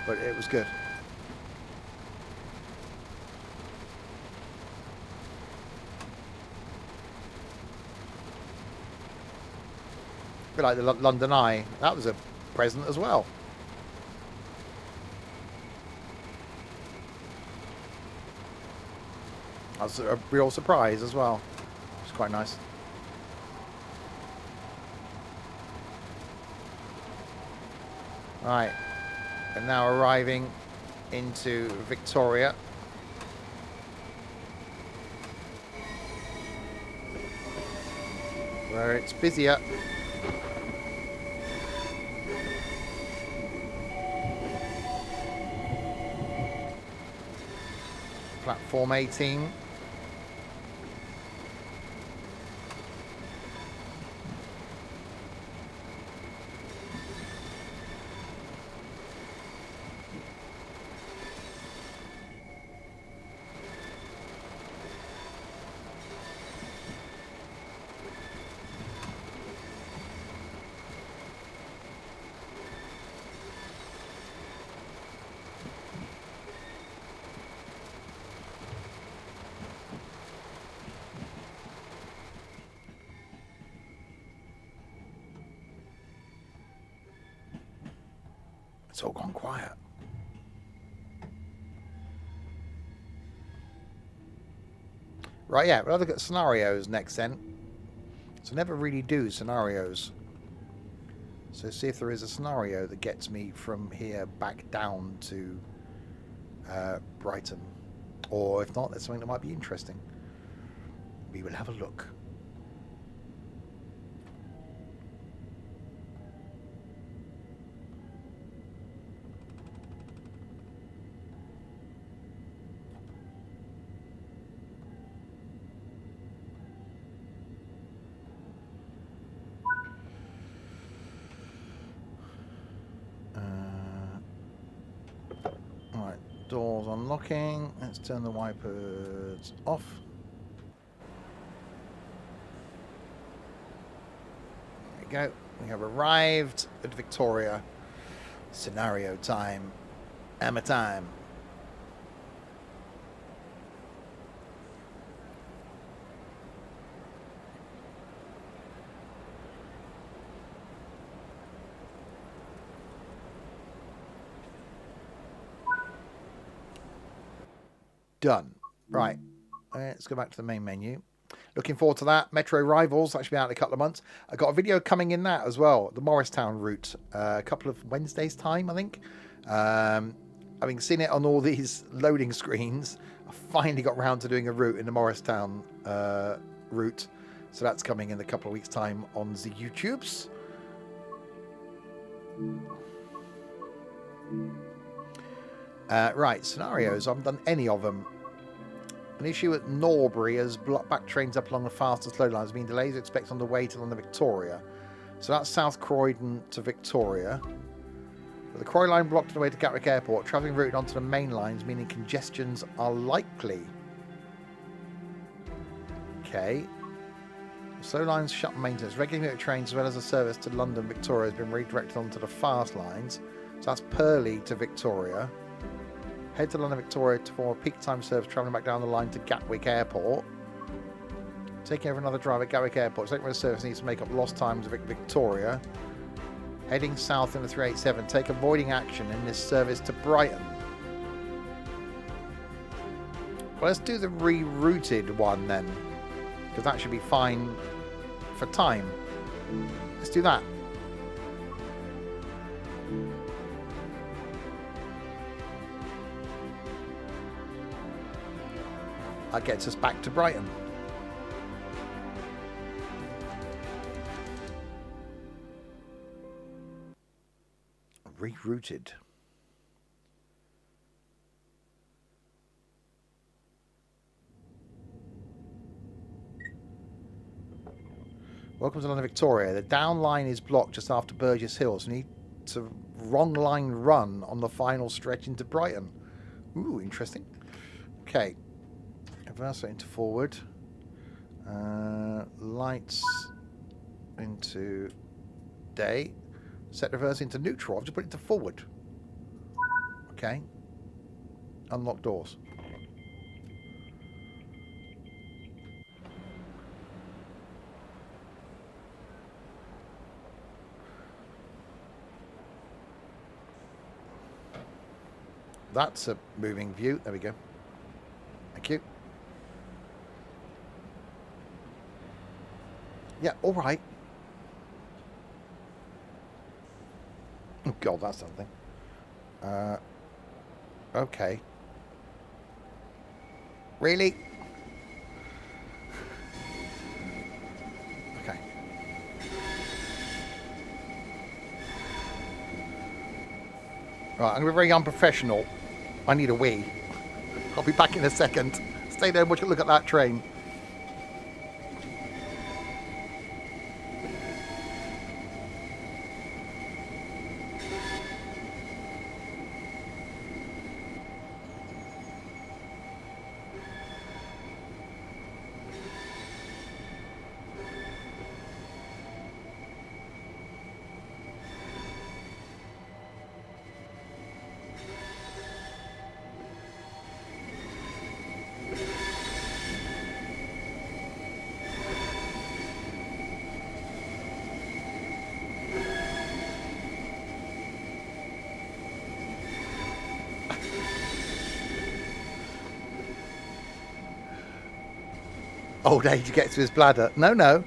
but it was good. A bit like the London Eye. That was a present as well. That was a real surprise as well. It's quite nice. Right, and now arriving into Victoria. Where it's busier. Platform 18. It's all gone quiet. Right, yeah, we'll look at scenarios next then. So I never really do scenarios. So see if there is a scenario that gets me from here back down to Brighton. Or if not, there's something that might be interesting. We will have a look. Doors unlocking. Let's turn the wipers off. There we go. We have arrived at Victoria. Scenario time. Hammer time. Done. Right. Let's go back to the main menu. Looking forward to that. Metro Rivals, that should be out in a couple of months. I got a video coming in that as well. The Morristown route. A couple of Wednesdays' time, I think. Having seen it on all these loading screens, I finally got round to doing a route in the Morristown route. So that's coming in a couple of weeks' time on the YouTubes. Right, scenarios. I haven't done any of them. An issue at Norbury as back trains up along the fast and slow lines mean delays expected on the way to London Victoria. So that's South Croydon to Victoria. With the Croy line blocked on the way to Gatwick Airport, travelling routed onto the main lines, meaning congestions are likely. Okay. Slow lines shut for maintenance. Regular trains as well as a service to London Victoria has been redirected onto the fast lines. So that's Purley to Victoria. Head to London Victoria to form a peak time service travelling back down the line to Gatwick Airport. Taking over another drive at Gatwick Airport. Second service needs to make up lost times at Victoria. Heading south in the 387. Take avoiding action in this service to Brighton. Well, let's do the rerouted one then. Because that should be fine for time. Let's do that. That gets us back to Brighton. Rerouted. Welcome to London Victoria. The down line is blocked just after Burgess Hill, so you need to wrong line run on the final stretch into Brighton. Ooh, interesting. Okay. Reverse into forward. Lights into day. Set reverse into neutral. I've just put it to forward. Okay. Unlock doors. That's a moving view. There we go. Thank you. Yeah, all right. Oh, God, that's something. Okay. Really? Okay. Right, I'm going to be very unprofessional. I need a wee. I'll be back in a second. Stay there and watch a look at that train. Old age gets to his bladder. No.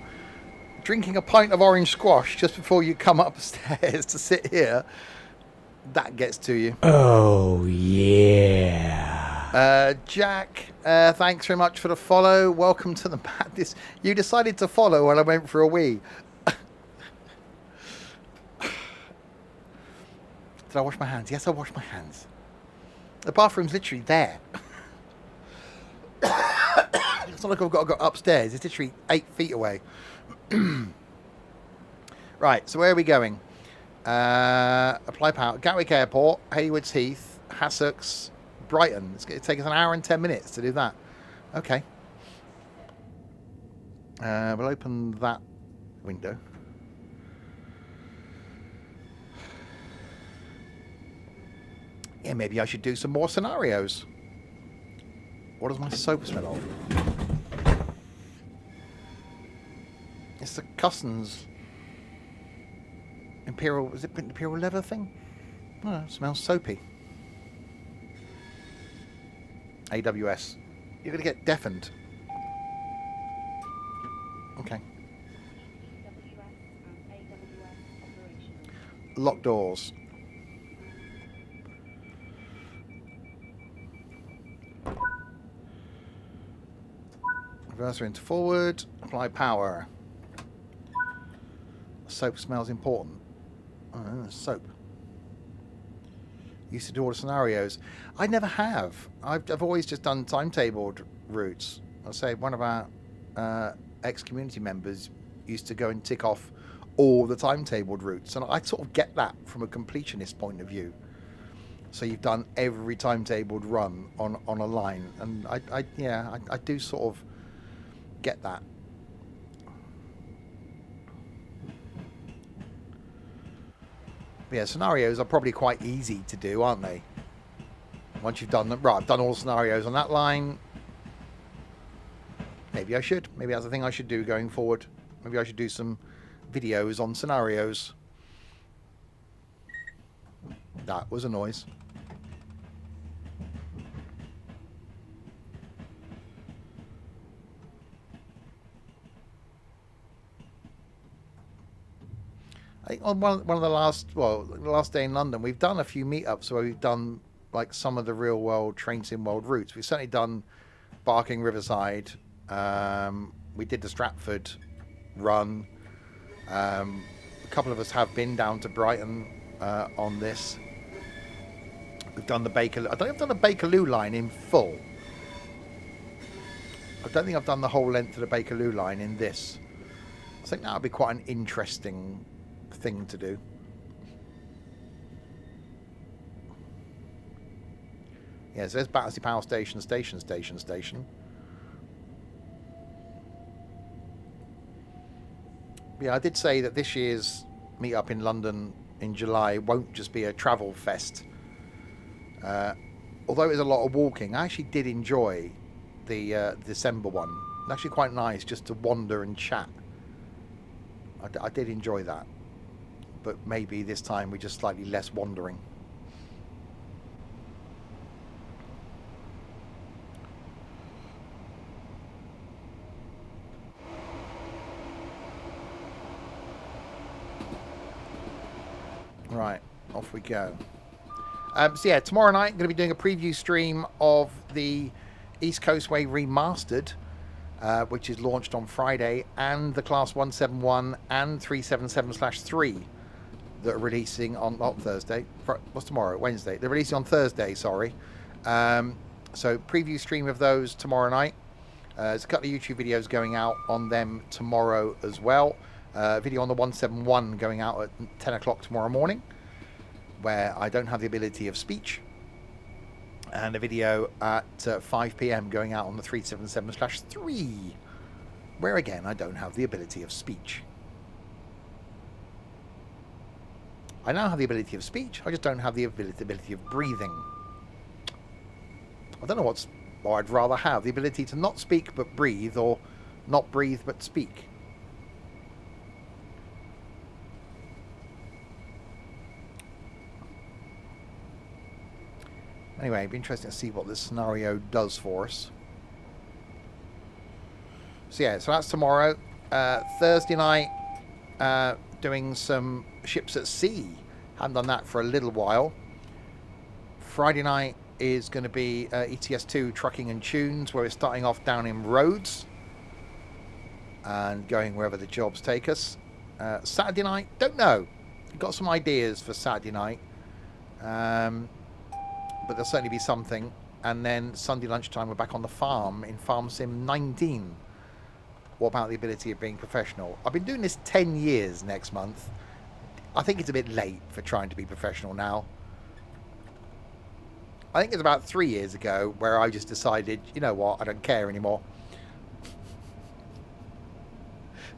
Drinking a pint of orange squash just before you come upstairs to sit here, that gets to you. Oh, yeah. Jack, thanks very much for the follow. Welcome to the madness. You decided to follow when I went for a wee. Did I wash my hands? Yes, I washed my hands. The bathroom's literally there. It's not like I've got to go upstairs. It's literally 8 feet away. Right, so where are we going? Apply power. Gatwick Airport, Hayward's Heath, Hassocks, Brighton. It's going to take us an hour and 10 minutes to do that. Okay. We'll open that window. Yeah, maybe I should do some more scenarios. What does my soap smell of? It's the Cussons Imperial, is it Imperial leather thing? Oh, it smells soapy. AWS. You're going to get deafened. Okay. Lock doors. Reverser into forward. Apply power. Soap smells important. Oh, soap. Used to do all the scenarios. I never have. I've always just done timetabled routes. I'll say one of our ex-community members used to go and tick off all the timetabled routes, and I sort of get that from a completionist point of view. So you've done every timetabled run on a line, and I do sort of get that. But yeah, scenarios are probably quite easy to do, aren't they? Once you've done them, right? I've done all the scenarios on that line. Maybe I should. Maybe that's the thing I should do going forward. Maybe I should do some videos on scenarios. That was a noise. I think on one of the last day in London, we've done a few meetups where we've done like some of the real world train sim world routes. We've certainly done Barking Riverside. We did the Stratford run. A couple of us have been down to Brighton on this. We've done the Baker. I don't think I've done the Bakerloo line in full. I don't think I've done the whole length of the Bakerloo line in this. I think that would be quite an interesting thing to do. Yeah, so there's Battersea Power Station, station. Yeah, I did say that this year's meetup in London in July won't just be a travel fest. Although it was a lot of walking, I actually did enjoy the December one. It's actually quite nice just to wander and chat. I did enjoy that. But maybe this time we're just slightly less wandering. Right, off we go. So yeah, tomorrow night I'm going to be doing a preview stream of the East Coast Way Remastered, which is launched on Friday, and the Class 171 and 377/3 that are releasing on Thursday. What's tomorrow? Wednesday. They're releasing on Thursday, sorry. So preview stream of those tomorrow night. There's a couple of YouTube videos going out on them tomorrow as well. Video on the 171 going out at 10 o'clock tomorrow morning, where I don't have the ability of speech, and a video at 5 p.m. going out on the 377/3, where again I don't have the ability of speech. I now have the ability of speech, I just don't have the ability of breathing. I don't know what I'd rather have, the ability to not speak but breathe, or not breathe but speak. Anyway, it'd be interesting to see what this scenario does for us. So yeah, so that's tomorrow. Thursday night, doing some ships at sea. Haven't done that for a little while. Friday night is going to be ETS2 Trucking and Tunes, where we're starting off down in Rhodes and going wherever the jobs take us. Saturday night, don't know. Got some ideas for Saturday night. But there'll certainly be something. And then Sunday lunchtime, we're back on the farm in Farm Sim 19. What about the ability of being professional? I've been doing this 10 years next month. I think it's a bit late for trying to be professional now. I think it's about 3 years ago where I just decided, you know what, I don't care anymore.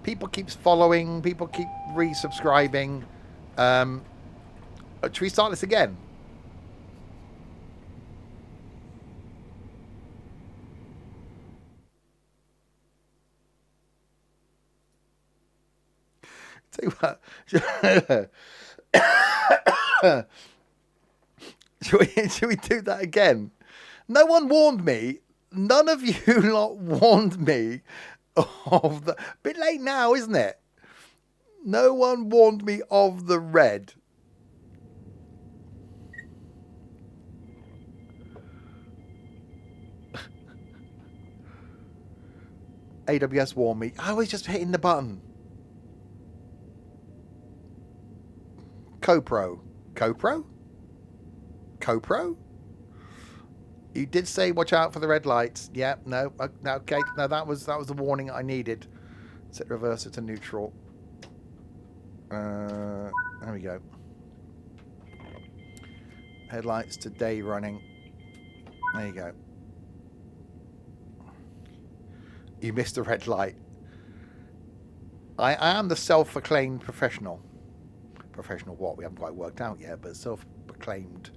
People keep following, people keep resubscribing. Should we start this again? Tell you what, should we do that again? No one warned me. None of you lot warned me of the... Bit late now, isn't it? No one warned me of the red. AWS warned me. I was just hitting the button. CoPro. CoPro? CoPro? You did say watch out for the red lights. Yeah, no. Okay, no, that was the warning I needed. Set reverser to neutral. There we go. Headlights to day running. There you go. You missed the red light. I am the self-proclaimed professional. Professional what? We haven't quite worked out yet, but self-proclaimed.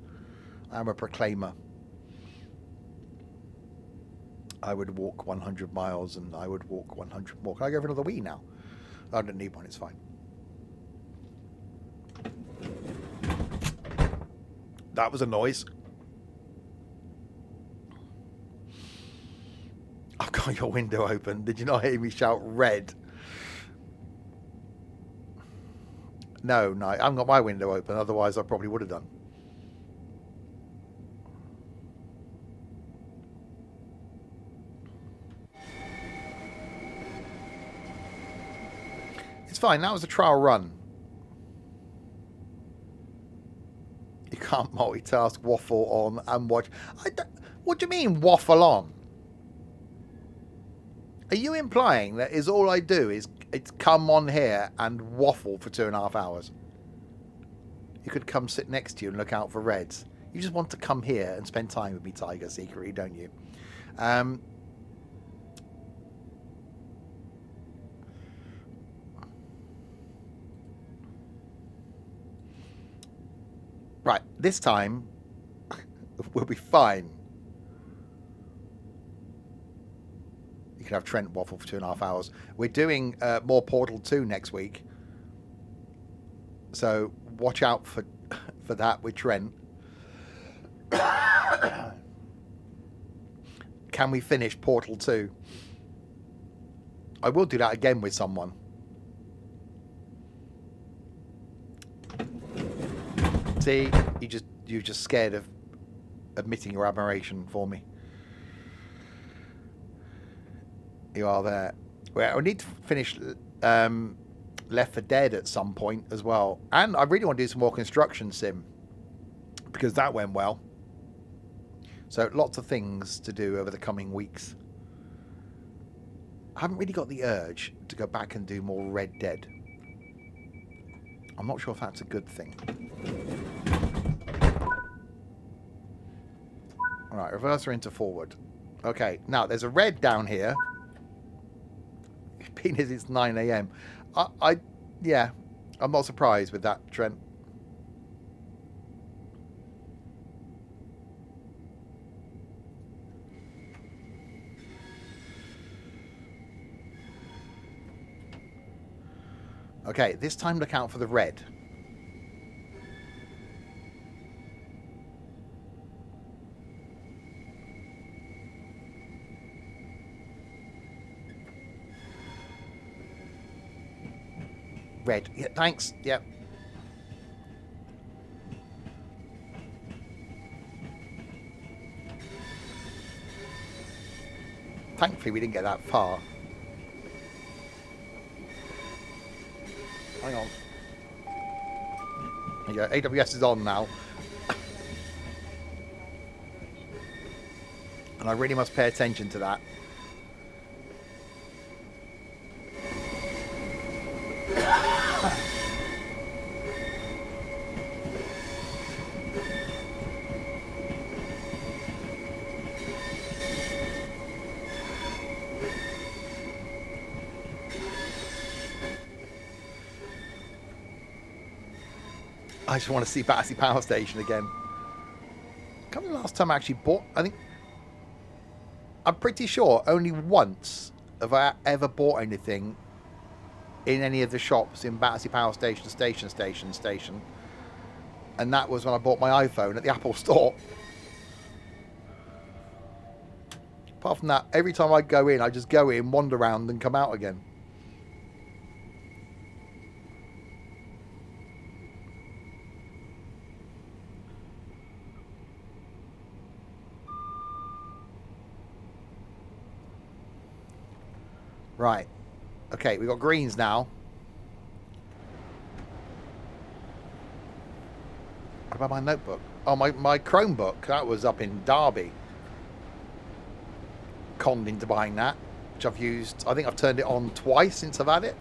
I'm a proclaimer. I would walk 100 miles and I would walk 100 more. Can I go for another wee now? I don't need one, it's fine. That was a noise. I've got your window open. Did you not hear me shout red? No, I haven't got my window open. Otherwise, I probably would have done. It's fine. That was a trial run. You can't multitask, waffle on, and watch. What do you mean, waffle on? Are you implying that is all I do is it's come on here and waffle for 2.5 hours? You could come sit next to you and look out for reds. You just want to come here and spend time with me, Tiger, secretly, don't you? Right, this time we'll be fine. You can have Trent waffle for 2.5 hours. We're doing more Portal 2 next week. So watch out for that with Trent. Can we finish Portal 2? I will do that again with someone. See, you're just scared of admitting your admiration for me. You are there. Well, I need to finish Left 4 Dead at some point as well. And I really want to do some more construction sim. Because that went well. So lots of things to do over the coming weeks. I haven't really got the urge to go back and do more Red Dead. I'm not sure if that's a good thing. Alright, reverser into forward. Okay, now there's a red down here. Being as it's 9 AM. Yeah, I'm not surprised with that, Trent. Okay, this time look out for the red. Red. Yeah, thanks. Yep. Thankfully, we didn't get that far. Hang on. There you go. AWS is on now. And I really must pay attention to that. I just want to see Battersea Power Station again. Can't remember the last time I actually bought... I'm pretty sure only once have I ever bought anything in any of the shops in Battersea Power Station, station. And that was when I bought my iPhone at the Apple Store. Apart from that, every time I go in, I just go in, wander around, and come out again. Right. Okay, we've got greens now. What about my notebook? Oh, my Chromebook. That was up in Derby. Conned into buying that, which I've used. I think I've turned it on twice since I've had it.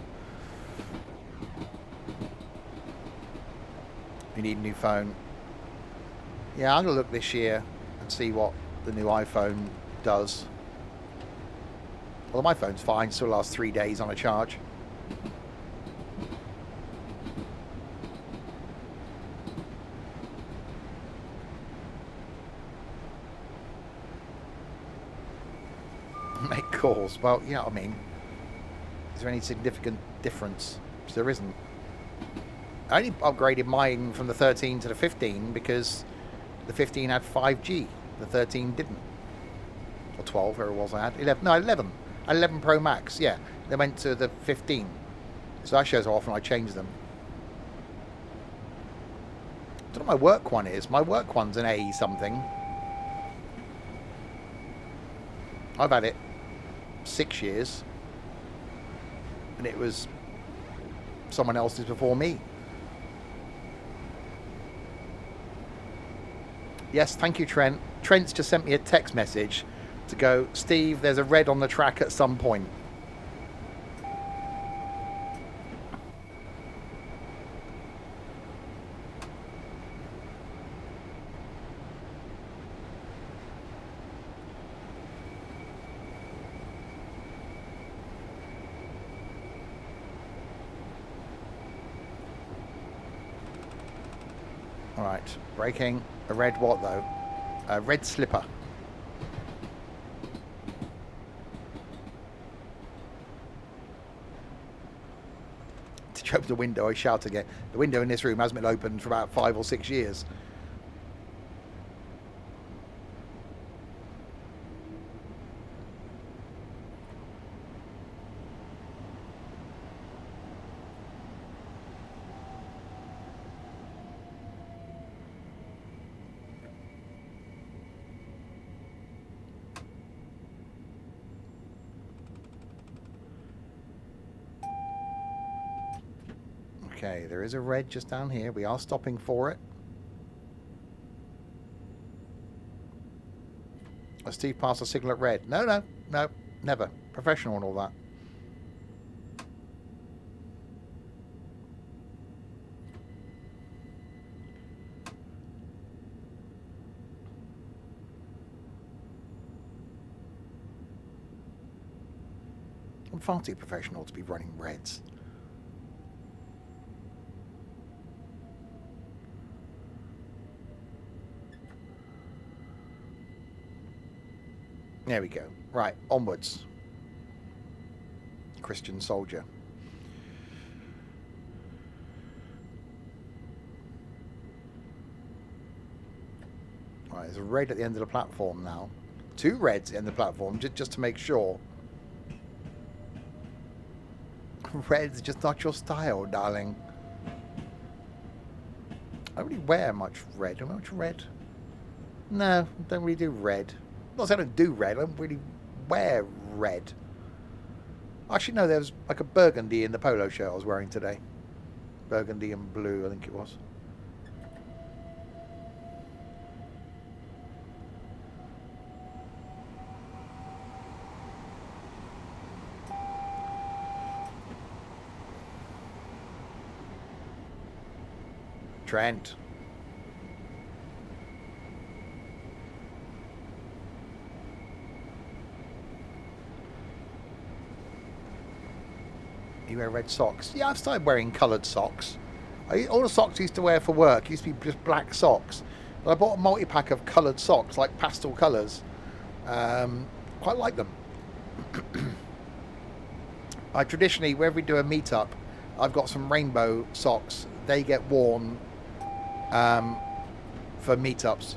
You need a new phone. Yeah, I'm going to look this year and see what the new iPhone does. Well, my phone's fine. Still lasts 3 days on a charge. Make calls. Well, you know what I mean. Is there any significant difference? Because there isn't. I only upgraded mine from the 13 to the 15 because the 15 had 5G. The 13 didn't. Or 12, where it was I had. 11. No, 11. 11 Pro Max, yeah. They went to the 15. So that shows how often I change them. I don't know what my work one is. My work one's an A something. I've had it 6 years. And it was someone else's before me. Yes, thank you, Trent. Trent's just sent me a text message to go, Steve, there's a red on the track at some point. All right, braking. A red what, though? A red slipper. To open the window, I shout again. The window in this room hasn't been opened for about 5 or 6 years. Okay, there is a red just down here. We are stopping for it. Steve passed a signal at red. No, no, no, never. Professional and all that. I'm far too professional to be running reds. There we go. Right, onwards. Christian soldier. Right, there's a red at the end of the platform now. 2 reds at the end of the platform, just to make sure. Red's just not your style, darling. I don't really wear much red. Do I wear much red? No, don't really do red. Not saying I don't do red, I don't really wear red. Actually, no, there was like a burgundy in the polo shirt I was wearing today. Burgundy and blue, I think it was. Trent. You wear red socks? Yeah, I've started wearing coloured socks. All the socks I used to wear for work used to be just black socks. But I bought a multi-pack of coloured socks, like pastel colours. Quite like them. I traditionally, whenever we do a meet-up, I've got some rainbow socks. They get worn for meetups.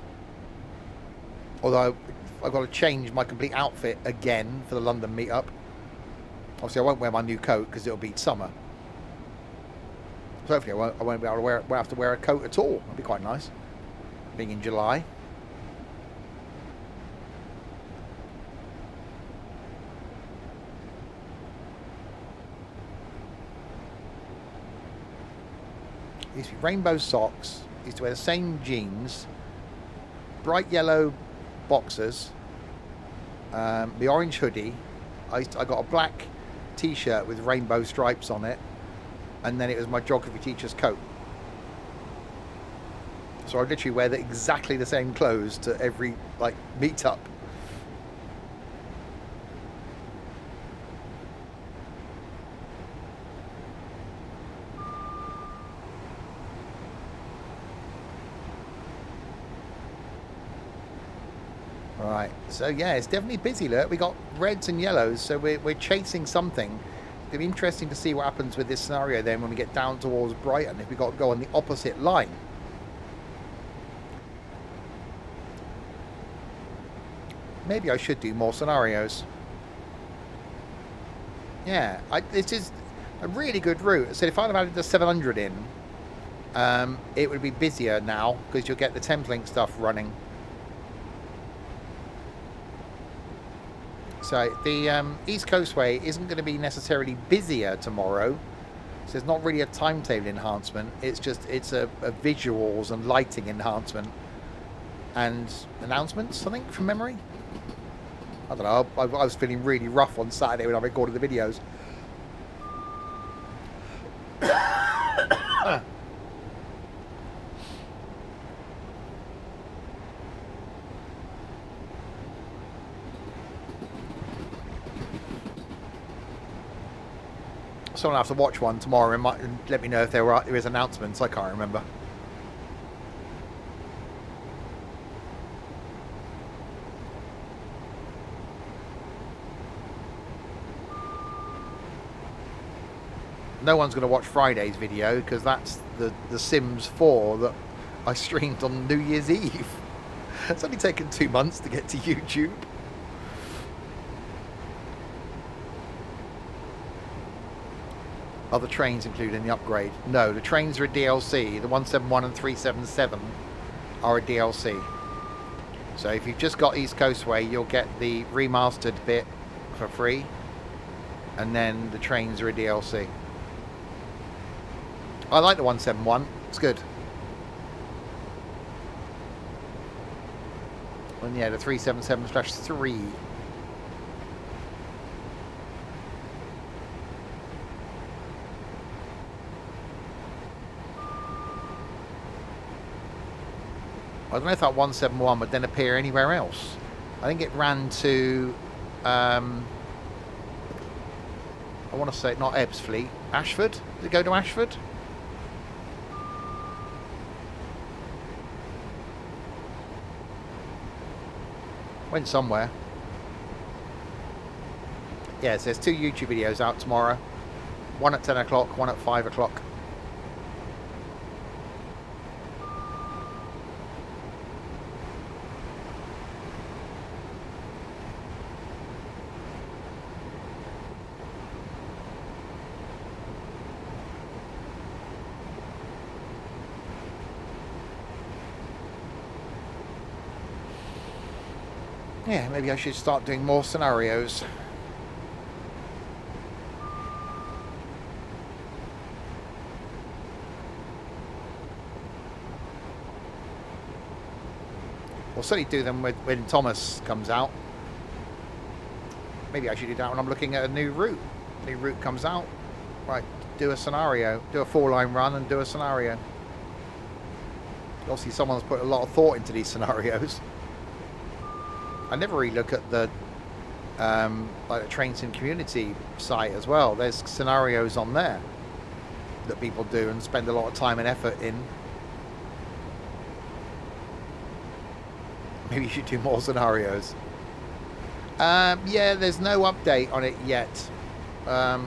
Although I've got to change my complete outfit again for the London meetup. Obviously, I won't wear my new coat because it'll be summer. So hopefully I won't be able to won't have to wear a coat at all. That'd be quite nice, being in July. Used to be rainbow socks. Used to wear the same jeans, bright yellow boxers, the orange hoodie. I got a black t-shirt with rainbow stripes on it, and then it was my geography teacher's coat. So I literally wear exactly the same clothes to every meet-up. Right, so yeah, it's definitely busy. Look, we got reds and yellows, so we're chasing something. It'll be interesting to see what happens with this scenario then when we get down towards Brighton, if we got to go on the opposite line. Maybe I should do more scenarios. Yeah, this is a really good route. So if I'd have added the 700 in, it would be busier now because you'll get the Thameslink stuff running. So the East Coastway isn't going to be necessarily busier tomorrow. So it's not really a timetable enhancement. It's a visuals and lighting enhancement and announcements, I think, from memory. I don't know. I was feeling really rough on Saturday when I recorded the videos. Someone will have to watch one tomorrow and let me know if there is announcements. I can't remember. No one's going to watch Friday's video because that's the Sims 4 that I streamed on New Year's Eve. It's only taken 2 months to get to YouTube. Are the trains included in the upgrade? No, the trains are a DLC. The 171 and 377 are a DLC. So if you've just got East Coastway, you'll get the remastered bit for free. And then the trains are a DLC. I like the 171. It's good. And yeah, the 377/3. I don't know if that 171 would then appear anywhere else. I think it ran to, I want to say, not Ebbsfleet, Ashford? Did it go to Ashford? Went somewhere. Yeah, so there's 2 YouTube videos out tomorrow. One at 10 o'clock, one at 5 o'clock. Yeah, maybe I should start doing more scenarios. We'll certainly do them when Thomas comes out. Maybe I should do that when I'm looking at a new route. New route comes out. Right, do a scenario. Do a 4-line run and do a scenario. Obviously someone's put a lot of thought into these scenarios. I never really look at the like the Train Sim community site as well. There's scenarios on there that people do and spend a lot of time and effort in. Maybe you should do more scenarios. Yeah, there's no update on it yet.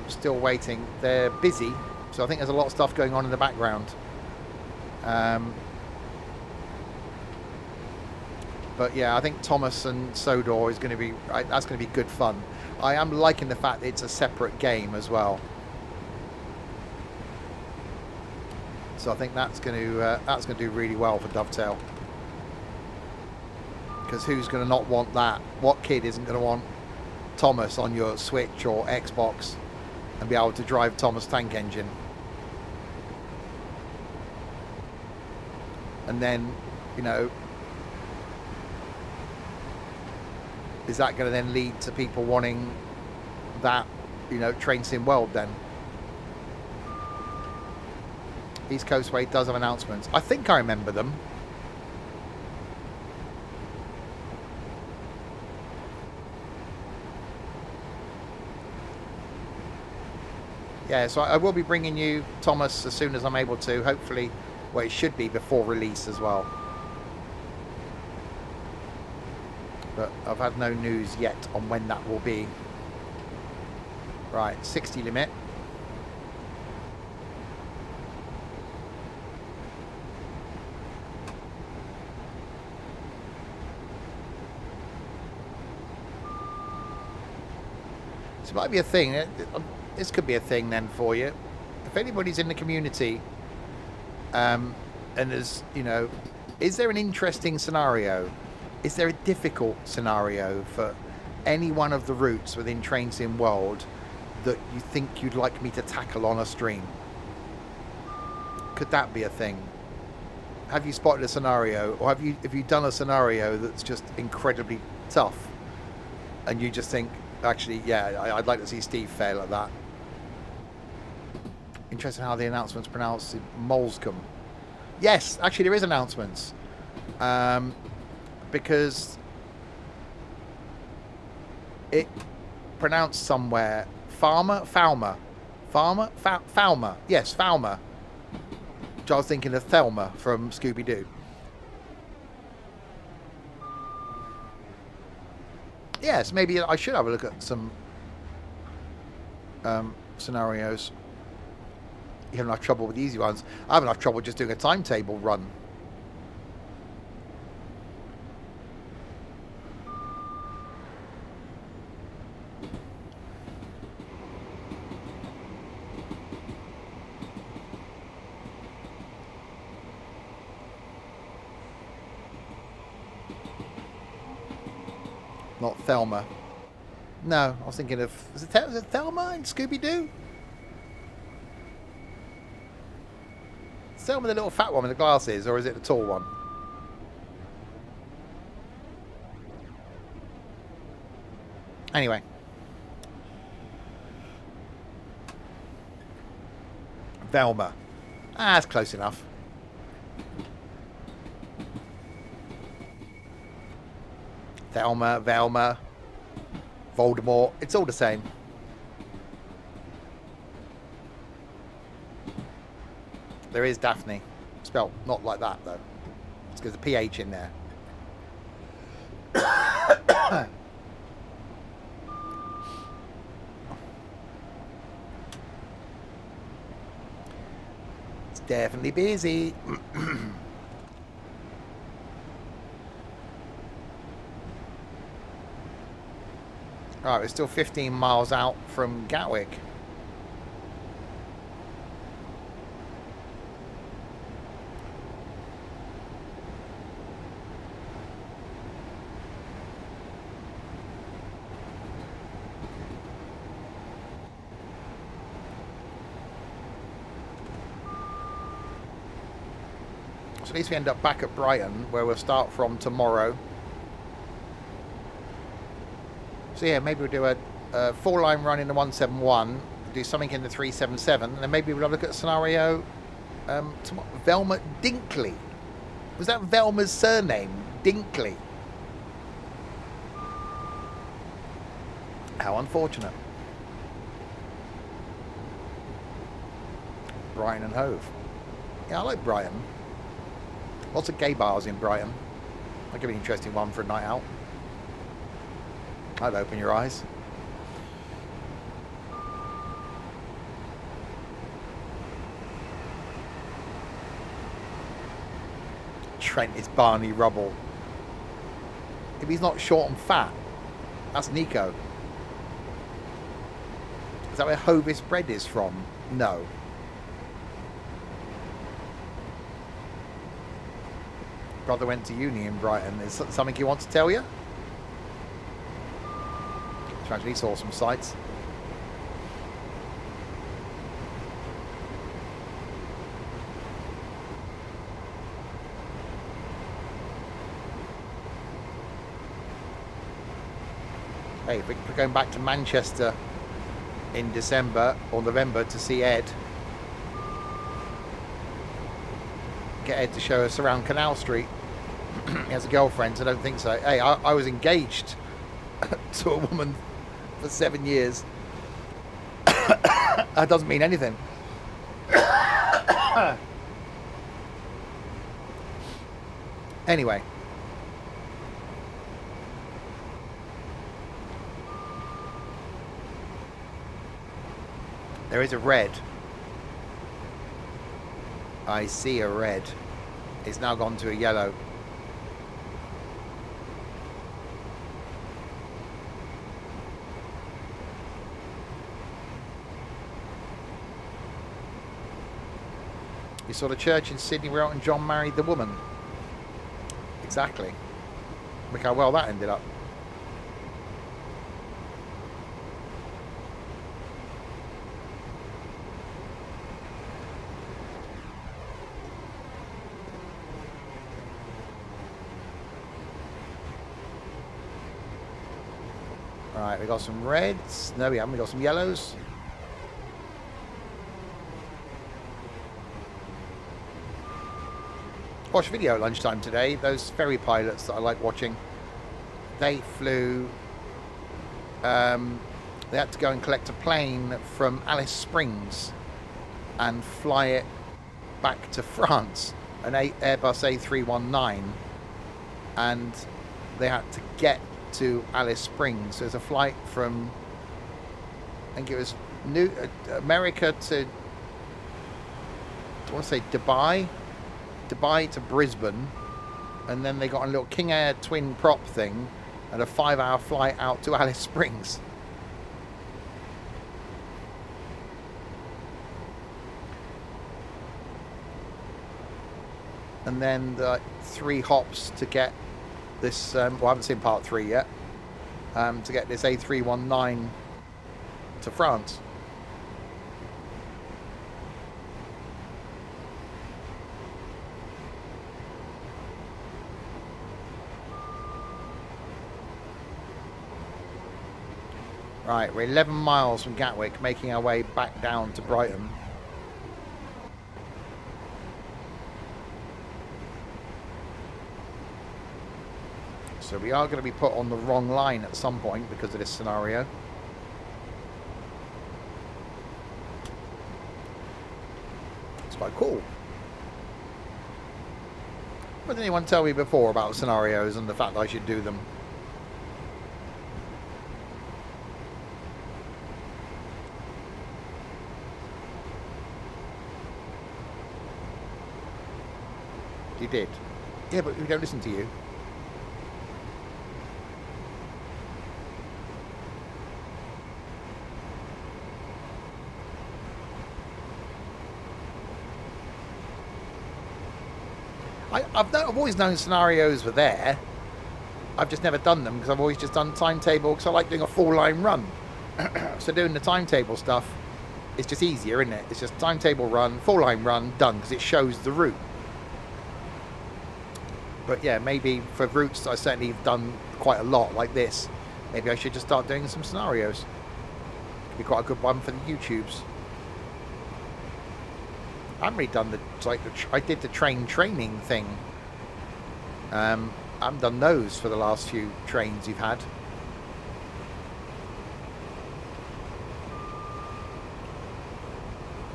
Still waiting. They're busy, so I think there's a lot of stuff going on in the background. But yeah, I think Thomas and Sodor is going to be, that's going to be good fun. I am liking the fact that it's a separate game as well. So I think that's going to do really well for Dovetail. Because who's going to not want that? What kid isn't going to want Thomas on your Switch or Xbox and be able to drive Thomas Tank Engine? And then, you know, is that going to then lead to people wanting that, you know, Train Sim World then? East Coastway does have announcements. I think I remember them. Yeah, so I will be bringing you Thomas as soon as I'm able to. Hopefully, well, it should be before release as well. But I've had no news yet on when that will be. Right, 60 limit. This might be a thing. This could be a thing then for you. If anybody's in the community, and there's, you know, is there an interesting scenario? Is there a difficult scenario for any one of the routes within Train Sim World that you think you'd like me to tackle on a stream? Could that be a thing? Have you spotted a scenario, or have you done a scenario that's just incredibly tough, and you just think, actually, yeah, I'd like to see Steve fail at that. Interesting how the announcement's pronounced Molescombe. Yes, actually there is announcements. Because it pronounced somewhere Falmer. Yes, Falmer. Which I was thinking of Thelma from Scooby-Doo. Yes, maybe I should have a look at some scenarios. You have enough trouble with the easy ones. I have enough trouble just doing a timetable run. Not Thelma. No, I was thinking of... Is it Thelma in Scooby-Doo? Thelma the little fat one with the glasses, or is it the tall one? Anyway. Velma. Ah, that's close enough. Thelma, Velma, Voldemort. It's all the same. There is Daphne. Spelled not like that, though. It's because the PH in there. It's definitely busy. Alright, we're still 15 miles out from Gatwick. So at least we end up back at Brighton, where we'll start from tomorrow. So yeah, maybe we'll do a 4-line run in the 171, do something in the 377, and then maybe we'll have a look at a scenario. Velma Dinkley. Was that Velma's surname? Dinkley. How unfortunate. Brighton and Hove. Yeah, I like Brighton. Lots of gay bars in Brighton. That'll give me an interesting one for a night out. That'd open your eyes. Trent is Barney Rubble. if he's not short and fat, that's Nico. Is that where Hovis bread is from? No. Brother went to uni in Brighton. Is that something he wants to tell you? Actually saw some sights. Hey, if we're going back to Manchester in December or November to see Ed, get Ed to show us around Canal Street. He has a girlfriend, so I don't think so. Hey, I was engaged to a woman for 7 years. That doesn't mean anything. Anyway. There is a red. I see a red. It's now gone to a yellow. You saw the church in Sydney where Elton John married the woman. Exactly. Look how well that ended up. Alright, we got some reds. No, we haven't. We got some yellows. Watched a video at lunchtime today. Those ferry pilots that I like watching, they flew. They had to go and collect a plane from Alice Springs and fly it back to France, an Airbus A319, and they had to get to Alice Springs. So there's a flight from, I think it was America to, I want to say Dubai to Brisbane, and then they got a little King Air twin prop thing and a 5-hour flight out to Alice Springs. And then the 3 hops to get this, well, I haven't seen part 3 yet, to get this A319 to France. Right, we're 11 miles from Gatwick, making our way back down to Brighton. So we are going to be put on the wrong line at some point because of this scenario. It's quite cool. What did anyone tell me before about scenarios and the fact that I should do them? You did. Yeah, but we don't listen to you. I've always known scenarios were there. I've just never done them because I've always just done timetable because I like doing a full line run. So doing the timetable stuff is just easier, isn't it? It's just timetable run, full line run, done, because it shows the route. But yeah, maybe for routes I certainly have done quite a lot like this, maybe I should just start doing some scenarios. Could be quite a good one for the YouTubes. I haven't really done I did the training thing. I haven't done those for the last few trains you've had.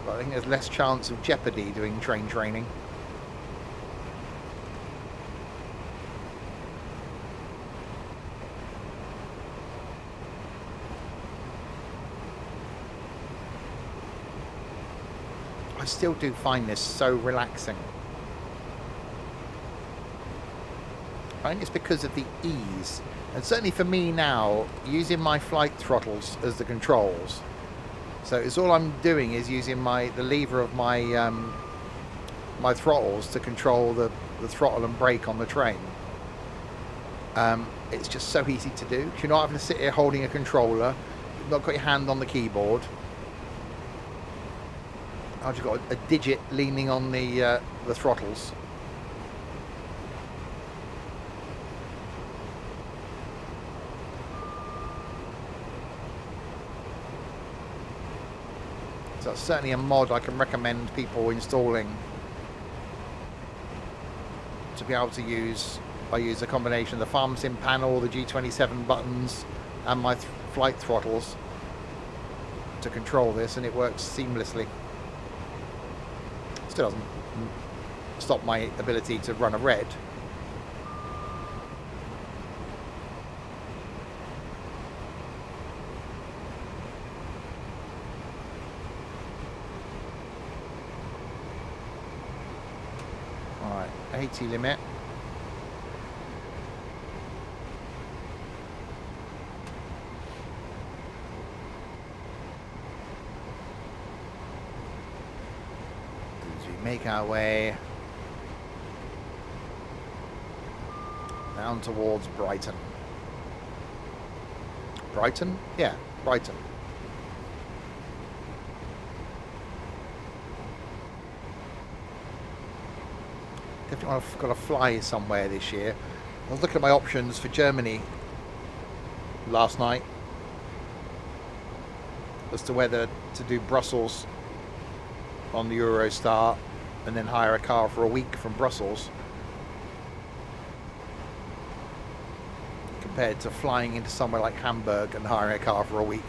But I think there's less chance of jeopardy doing train training. I still do find this so relaxing. I think it's because of the ease. And certainly for me now, using my flight throttles as the controls. So it's all I'm doing is using the lever of my my throttles to control the throttle and brake on the train. It's just so easy to do. You're not having to sit here holding a controller. You've not got your hand on the keyboard. I've just got a digit leaning on the throttles. So that's certainly a mod I can recommend people installing to be able to use. I use a combination of the farm sim panel, the G27 buttons, and my flight throttles to control this, and it works seamlessly. Still doesn't stop my ability to run a red. Alright, 80 limit. Make our way down towards Brighton. Brighton? Yeah, Brighton. Definitely I've got to fly somewhere this year. I was looking at my options for Germany last night as to whether to do Brussels on the Eurostar and then hire a car for a week from Brussels, compared to flying into somewhere like Hamburg and hiring a car for a week.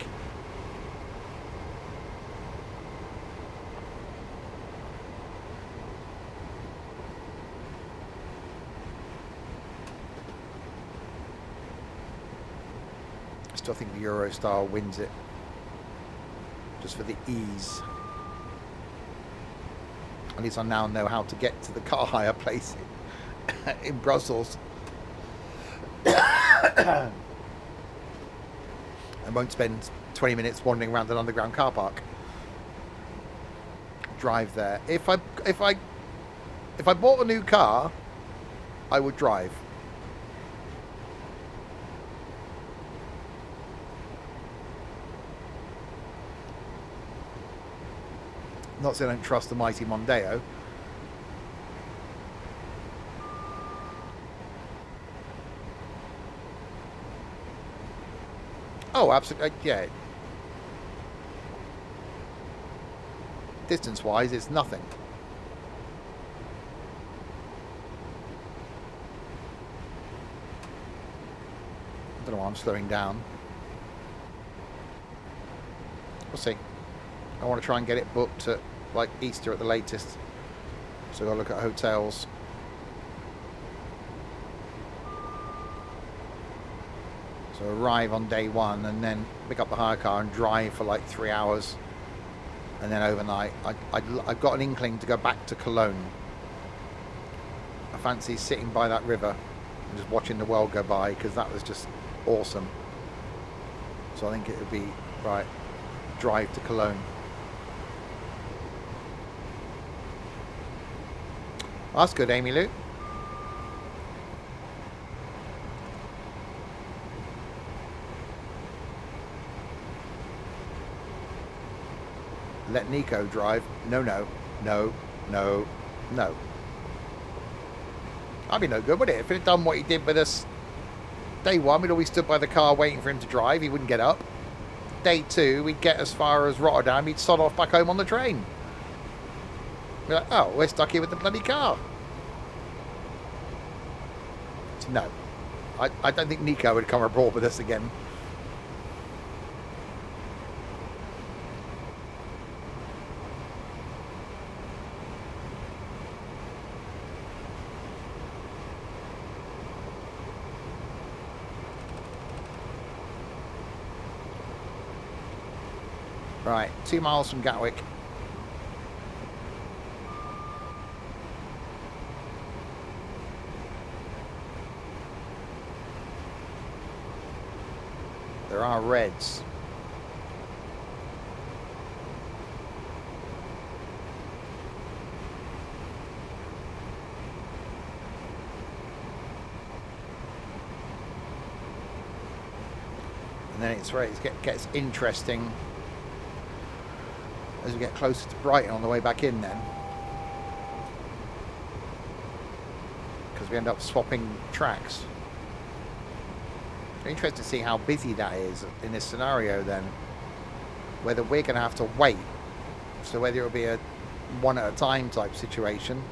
I still think the Eurostar wins it, just for the ease. At least I now know how to get to the car hire place in Brussels. I won't spend 20 minutes wandering around an underground car park. Drive there. If I bought a new car, I would drive. Not saying I don't trust the mighty Mondeo. Oh, absolutely, yeah. Distance-wise, it's nothing. I don't know why I'm slowing down. We'll see. I want to try and get it booked at like Easter at the latest. So I'll look at hotels. So arrive on day one and then pick up the hire car and drive for like 3 hours. And then overnight. I've got an inkling to go back to Cologne. I fancy sitting by that river and just watching the world go by, because that was just awesome. So I think it would be, right, drive to Cologne. That's good, Amy Lou. Let Nico drive. No, no, no, no, no. That'd be no good, would it? If he'd done what he did with us day one, we'd always stood by the car waiting for him to drive. He wouldn't get up. Day two, we'd get as far as Rotterdam. He'd sod off back home on the train. We're like, oh, we're stuck here with the bloody car. So no. I don't think Nico would come abroad with us again. Right, 2 miles from Gatwick. There are reds. And then it gets interesting as we get closer to Brighton on the way back in then. Because we end up swapping tracks. It's interesting to see how busy that is in this scenario then. Whether we're going to have to wait. So whether it'll be a one at a time type situation.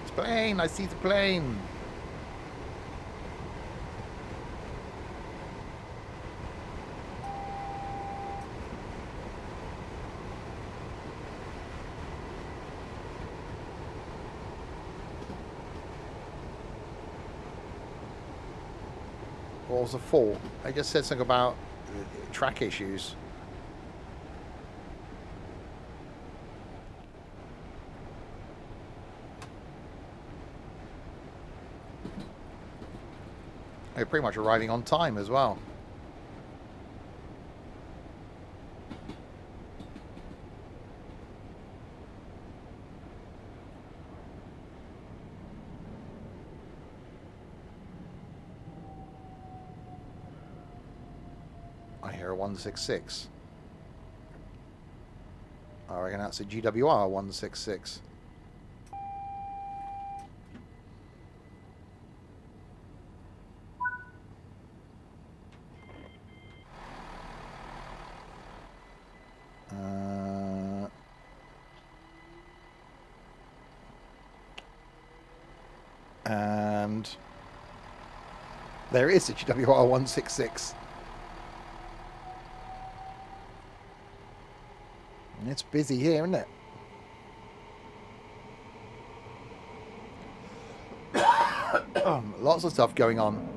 It's a plane, I see the plane. What was the fault? I just said something about track issues. They're pretty much arriving on time as well. I hear a 166. I reckon that's a GWR 166. And there is a GWR 166. It's busy here, isn't it? Lots of stuff going on.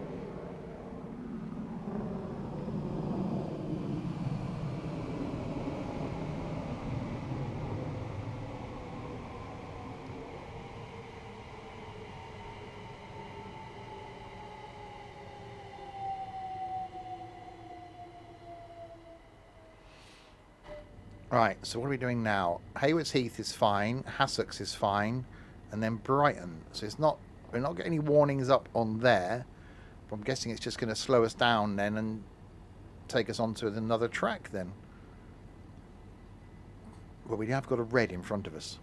Right, so what are we doing now? Haywards Heath is fine, Hassocks is fine, and then Brighton. So it's not, we're not getting any warnings up on there, but I'm guessing it's just going to slow us down then and take us onto another track then. Well, we have got a red in front of us.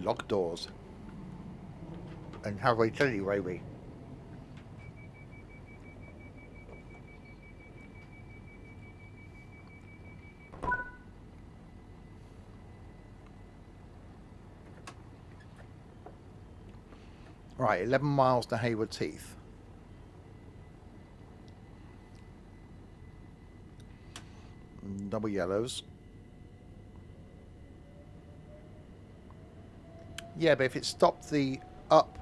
Locked doors. And how do I tell you, Raby? Right, 11 miles to Haywards Heath. Double yellows. Yeah, but if it stopped the up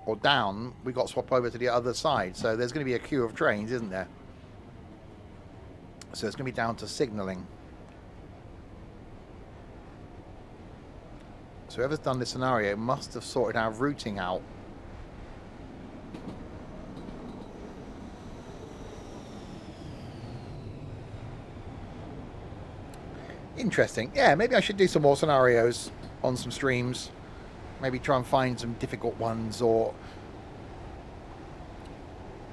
or down, we got to swap over to the other side. So there's going to be a queue of trains, isn't there? So it's going to be down to signalling. So whoever's done this scenario must have sorted our routing out. Interesting. Yeah, maybe I should do some more scenarios on some streams. Maybe try and find some difficult ones, or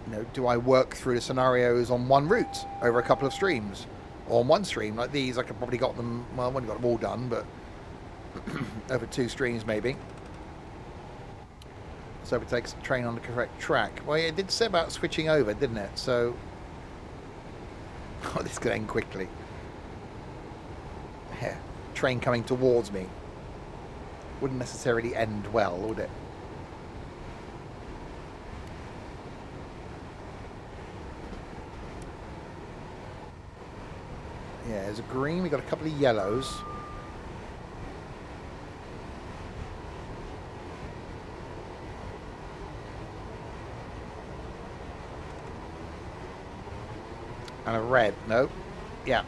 you know, do I work through the scenarios on one route over a couple of streams, or on one stream like these? I could probably got them. Well, I've only got them all done, but over 2 streams maybe. So it takes the train on the correct track. Well, it did say about switching over, didn't it? So, oh, this is going to end quickly. Yeah, train coming towards me. Wouldn't necessarily end well, would it? Yeah, there's a green, we've got a couple of yellows. And a red. No. Yeah.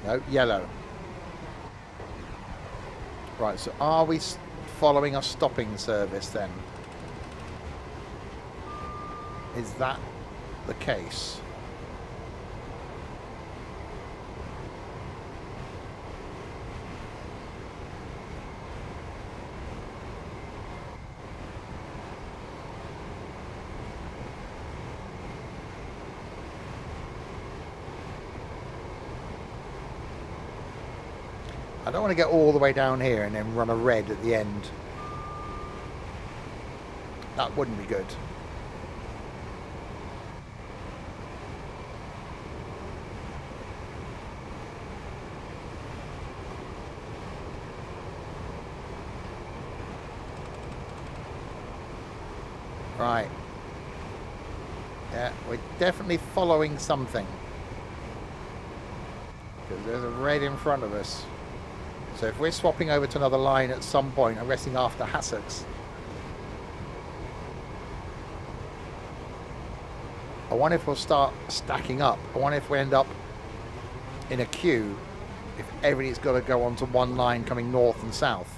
No, yellow. Right, so are we following a stopping service then? Is that the case? I don't want to get all the way down here and then run a red at the end. That wouldn't be good. Right. Yeah, we're definitely following something. Because there's a red in front of us. So if we're swapping over to another line at some point, I'm resting after Hassocks. I wonder if we'll start stacking up. I wonder if we end up in a queue if everybody's got to go onto one line coming north and south.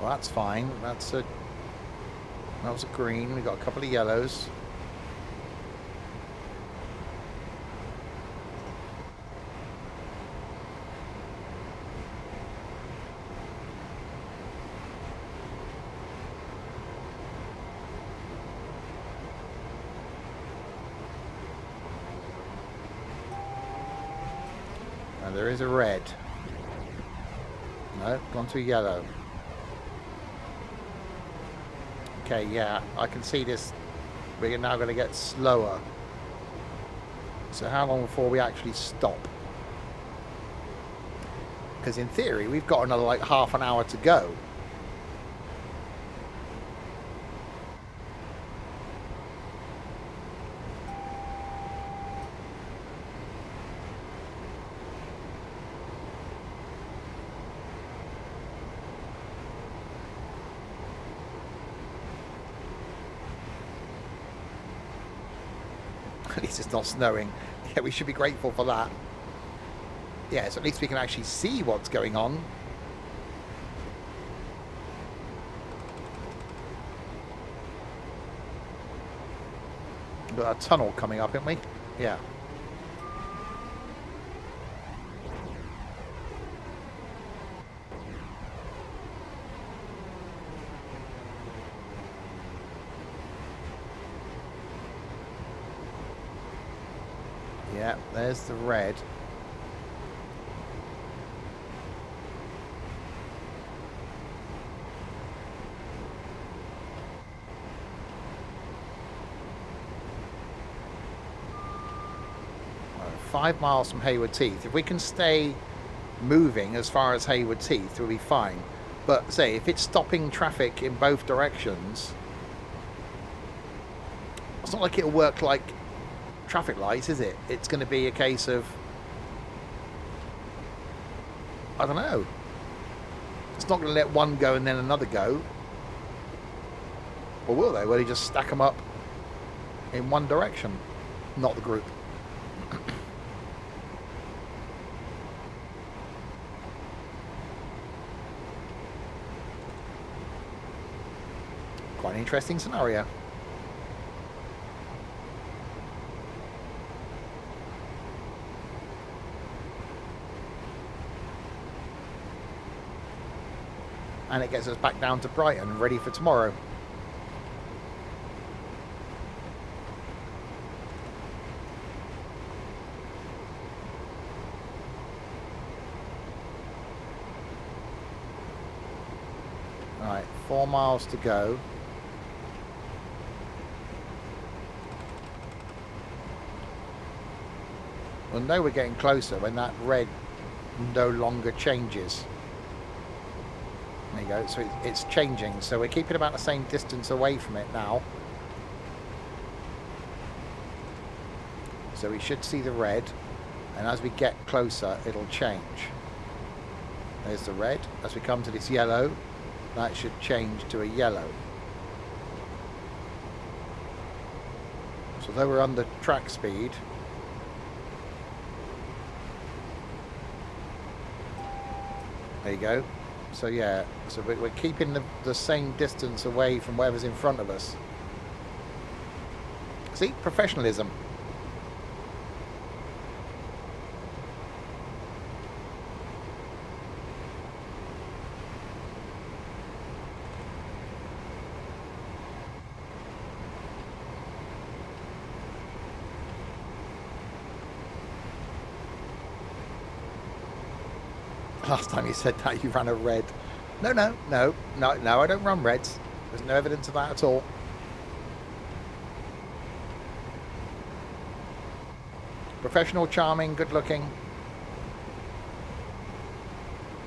Well, that's fine. That was a green. We've got a couple of yellows. And there is a red. No, gone to yellow. Okay, yeah, I can see this. We're now going to get slower. So how long before we actually stop? Because in theory, we've got another like half an hour to go. At least it's not snowing. Yeah, we should be grateful for that. Yeah, so at least we can actually see what's going on. We've got a tunnel coming up, haven't we? Yeah. Yeah, there's the red. Well, 5 miles from Hayward Heath. If we can stay moving as far as Hayward Heath, we'll be fine. But say, if it's stopping traffic in both directions, it's not like it'll work like traffic lights, is it? It's going to be a case of, I don't know, it's not going to let one go and then another go, or will they? Will they just stack them up in one direction? Not the group. Quite an interesting scenario. And it gets us back down to Brighton, ready for tomorrow. Right, 4 miles to go. We'll know we're getting closer when that red no longer changes. There you go, so it's changing, so we're keeping about the same distance away from it now. So we should see the red, and as we get closer, it'll change. There's the red. As we come to this yellow, that should change to a yellow. So though we're under track speed, there you go. So yeah, so we're keeping the same distance away from whatever's in front of us. See, professionalism. Last time you said that, you ran a red. No, I don't run reds. There's no evidence of that at all. Professional, charming, good looking.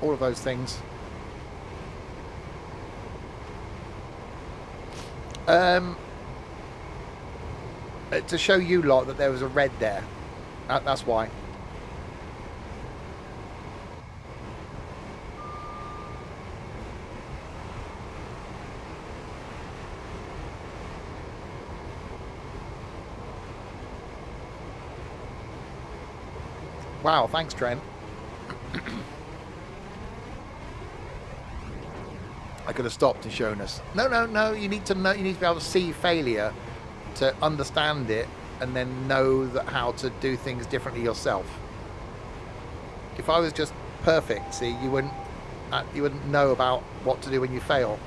All of those things. To show you lot that there was a red there. That's why. Wow, thanks, Trent. I could have stopped and shown us. No. You need to know. You need to be able to see failure to understand it, and then know that how to do things differently yourself. If I was just perfect, see, you wouldn't know about what to do when you fail.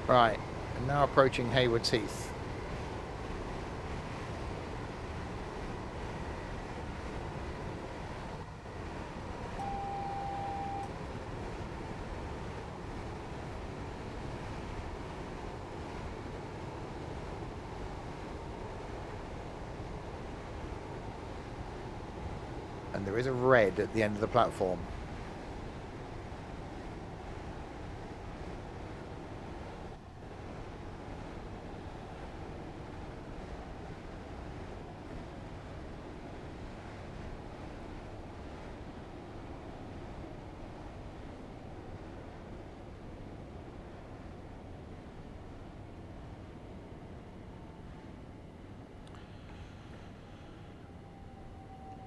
Right, and now approaching Hayward's Heath. And there is a red at the end of the platform.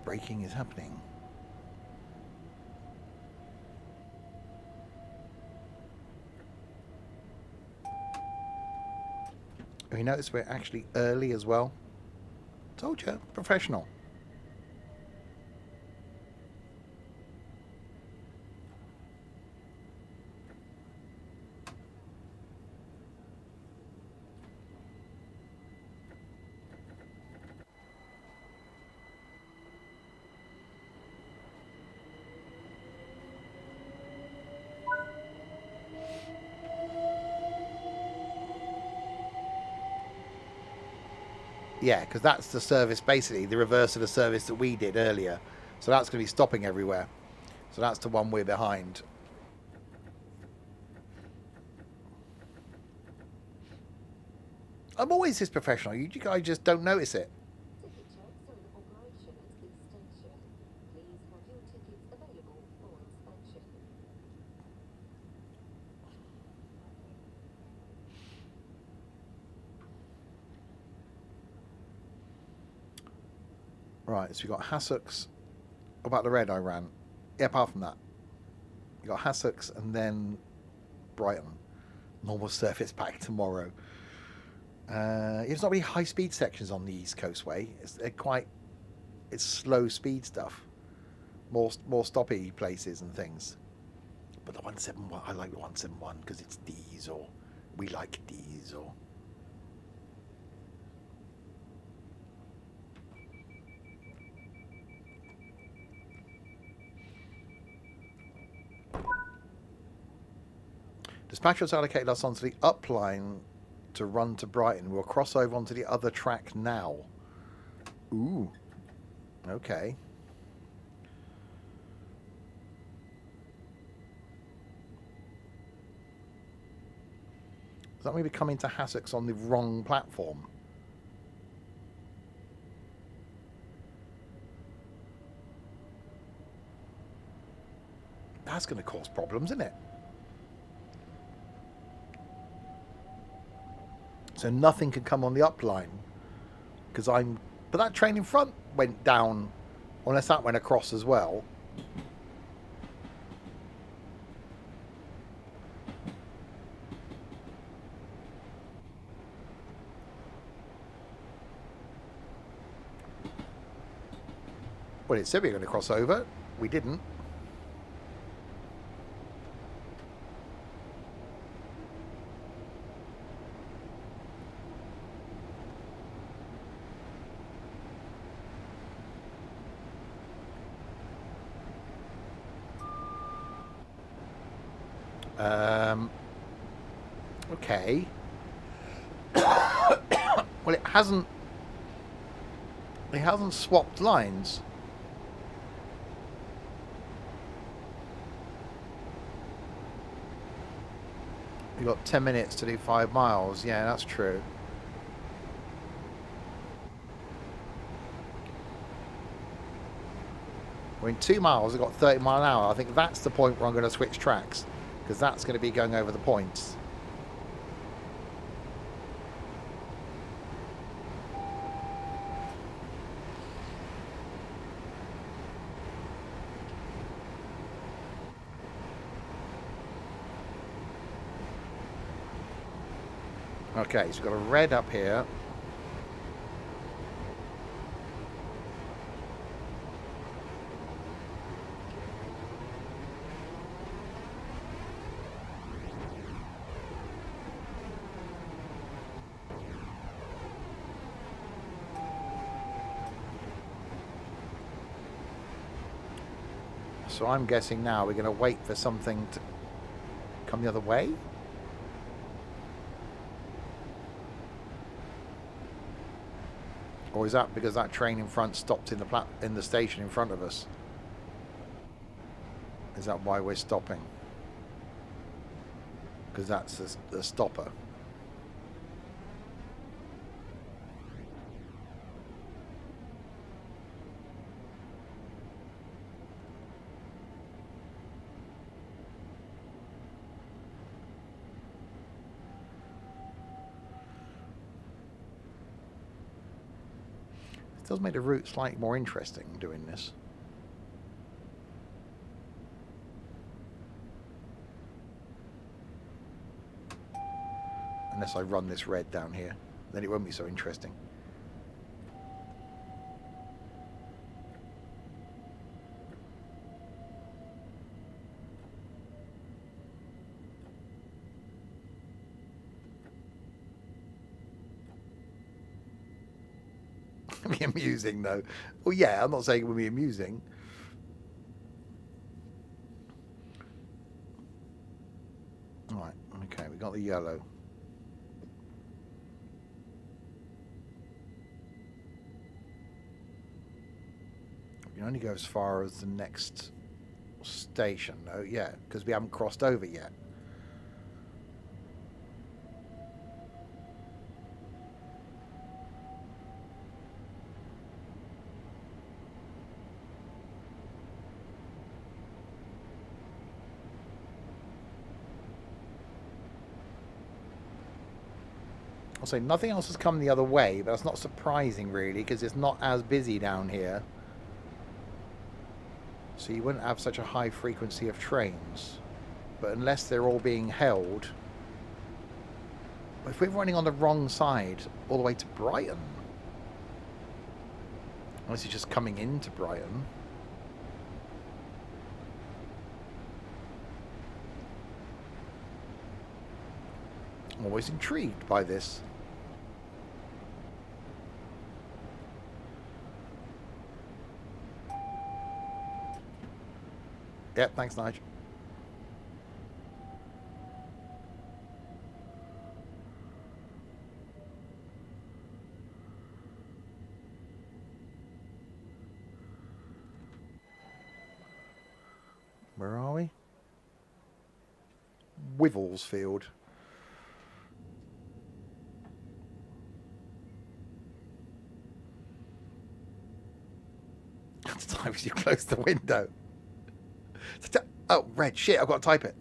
Braking is happening. Have you noticed we're actually early as well? Told you, professional. Yeah, because that's the service, basically the reverse of the service that we did earlier. So that's going to be stopping everywhere. So that's the one we're behind. I'm always this professional. You guys just don't notice it. Ticket checks are in operation at this station. Please have your tickets available for inspection. Right, so we got Hassocks. About the red I ran. Yeah, apart from that. You got Hassocks and then Brighton. Normal surface pack tomorrow. There's not really high speed sections on the East Coast Way. It's slow speed stuff. More stoppy places and things. But the 171, I like the 171 because it's diesel. We like diesel. Dispatchers allocated us onto the up line to run to Brighton. We'll cross over onto the other track now. Ooh. Okay. That may be coming to Hassocks on the wrong platform. That's going to cause problems, isn't it? So nothing can come on the up line. Because I'm... But that train in front went down. Unless that went across as well. Well, it said we were going to cross over. We didn't. Okay. Well, it hasn't swapped lines. You've got 10 minutes to do 5 miles. Yeah, that's true. We're in 2 miles. We've got 30 mile an hour. I think that's the point where I'm going to switch tracks. Because that's going to be going over the points. Okay, so we've got a red up here. So I'm guessing now we're going to wait for something to come the other way. Or is that because that train in front stopped in the station in front of us? Is that why we're stopping? Because that's the stopper. It does make the route slightly more interesting doing this. Unless I run this red down here, then it won't be so interesting. Be amusing though. Well, yeah, I'm not saying it would be amusing. Right, okay, we got the yellow. We can only go as far as the next station though, yeah, because we haven't crossed over yet. I'll say nothing else has come the other way, but that's not surprising really, because it's not as busy down here. So you wouldn't have such a high frequency of trains. But unless they're all being held... If we're running on the wrong side all the way to Brighton... Unless it's just coming into Brighton... I'm always intrigued by this. Yep, thanks, Nigel. Where are we? Wivelsfield. amount of time as you close the window. Oh, red. Shit, I've got to type it.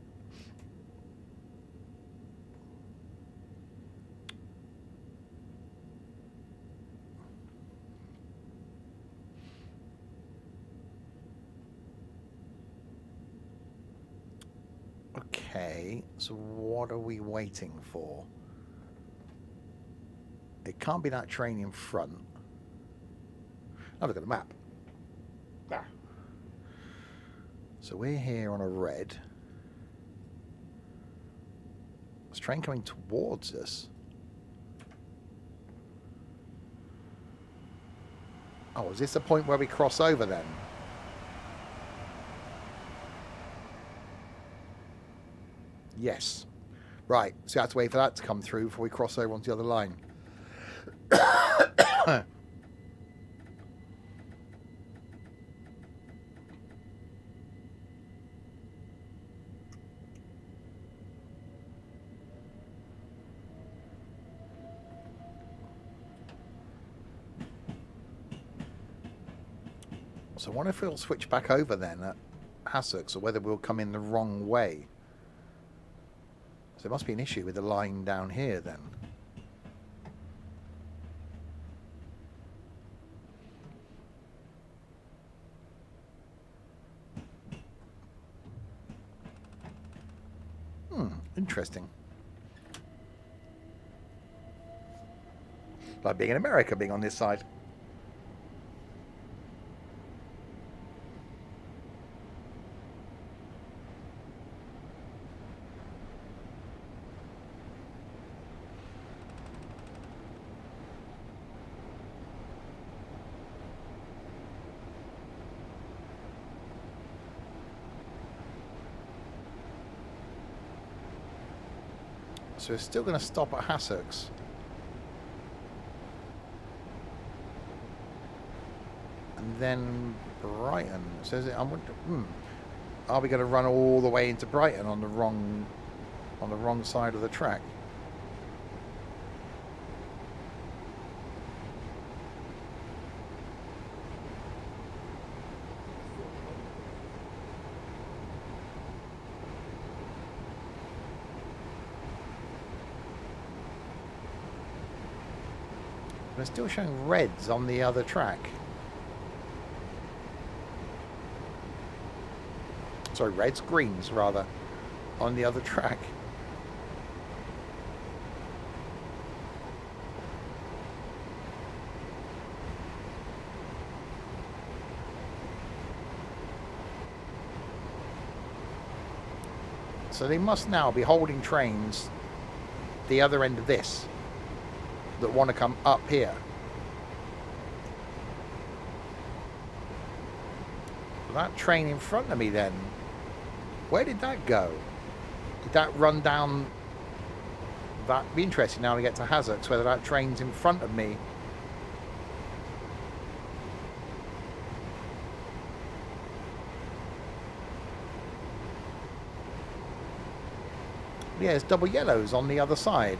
Okay, so what are we waiting for? It can't be that train in front. I've look at the map. Ah. So we're here on a red. There's a train coming towards us. Oh, is this the point where we cross over then? Yes. Right, so you have to wait for that to come through before we cross over onto the other line. So I wonder if we'll switch back over then at Hassocks, or whether we'll come in the wrong way. So there must be an issue with the line down here then. Interesting. Like being in America, being on this side. So we're still going to stop at Hassocks. And then Brighton. Says it. Are we going to run all the way into Brighton on the wrong side of the track? We're still showing reds on the other track. Sorry, reds, greens rather, on the other track. So they must now be holding trains the other end of this that want to come up here. That train in front of me then, where did that go? Did that run down? That'd be interesting now we get to Hassocks, whether that train's in front of me. Yeah, there's double yellows on the other side.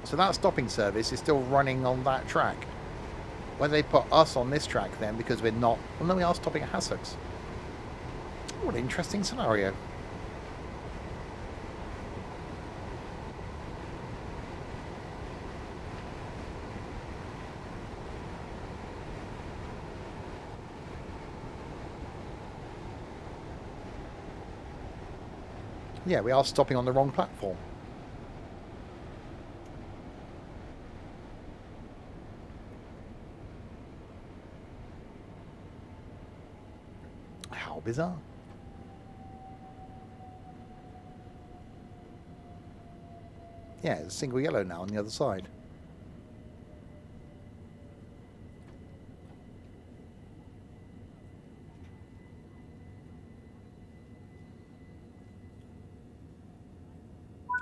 So that stopping service is still running on that track. Whether they put us on this track then, because we're not... Well, no, we are stopping at Hassocks. What an interesting scenario. Yeah, we are stopping on the wrong platform. How bizarre. Yeah, it's a single yellow now on the other side.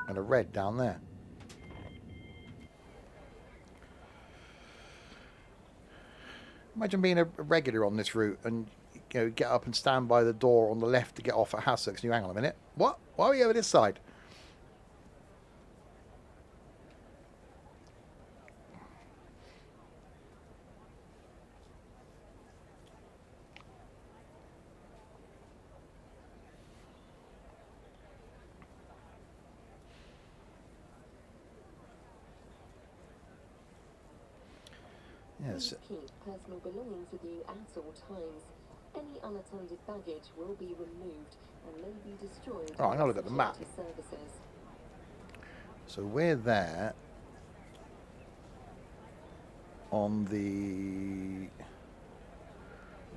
And a red down there. Imagine being a regular on this route and get up and stand by the door on the left to get off at Hassocks and you hang on a minute. What? Why are we over this side? Yes. Please keep personal belongings with you at all times. Any unattended baggage will be removed and may be destroyed. Right, I'm gonna look at the map. Services. So we're there on the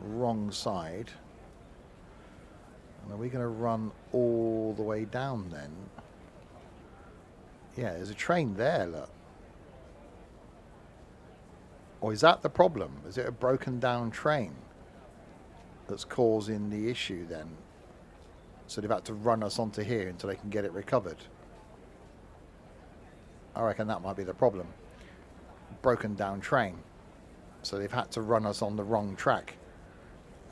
wrong side. And are we going to run all the way down then? Yeah, there's a train there, look. Or is that the problem? Is it a broken down train that's causing the issue then? So they've had to run us onto here until they can get it recovered. I reckon that might be the problem. Broken down train. So they've had to run us on the wrong track.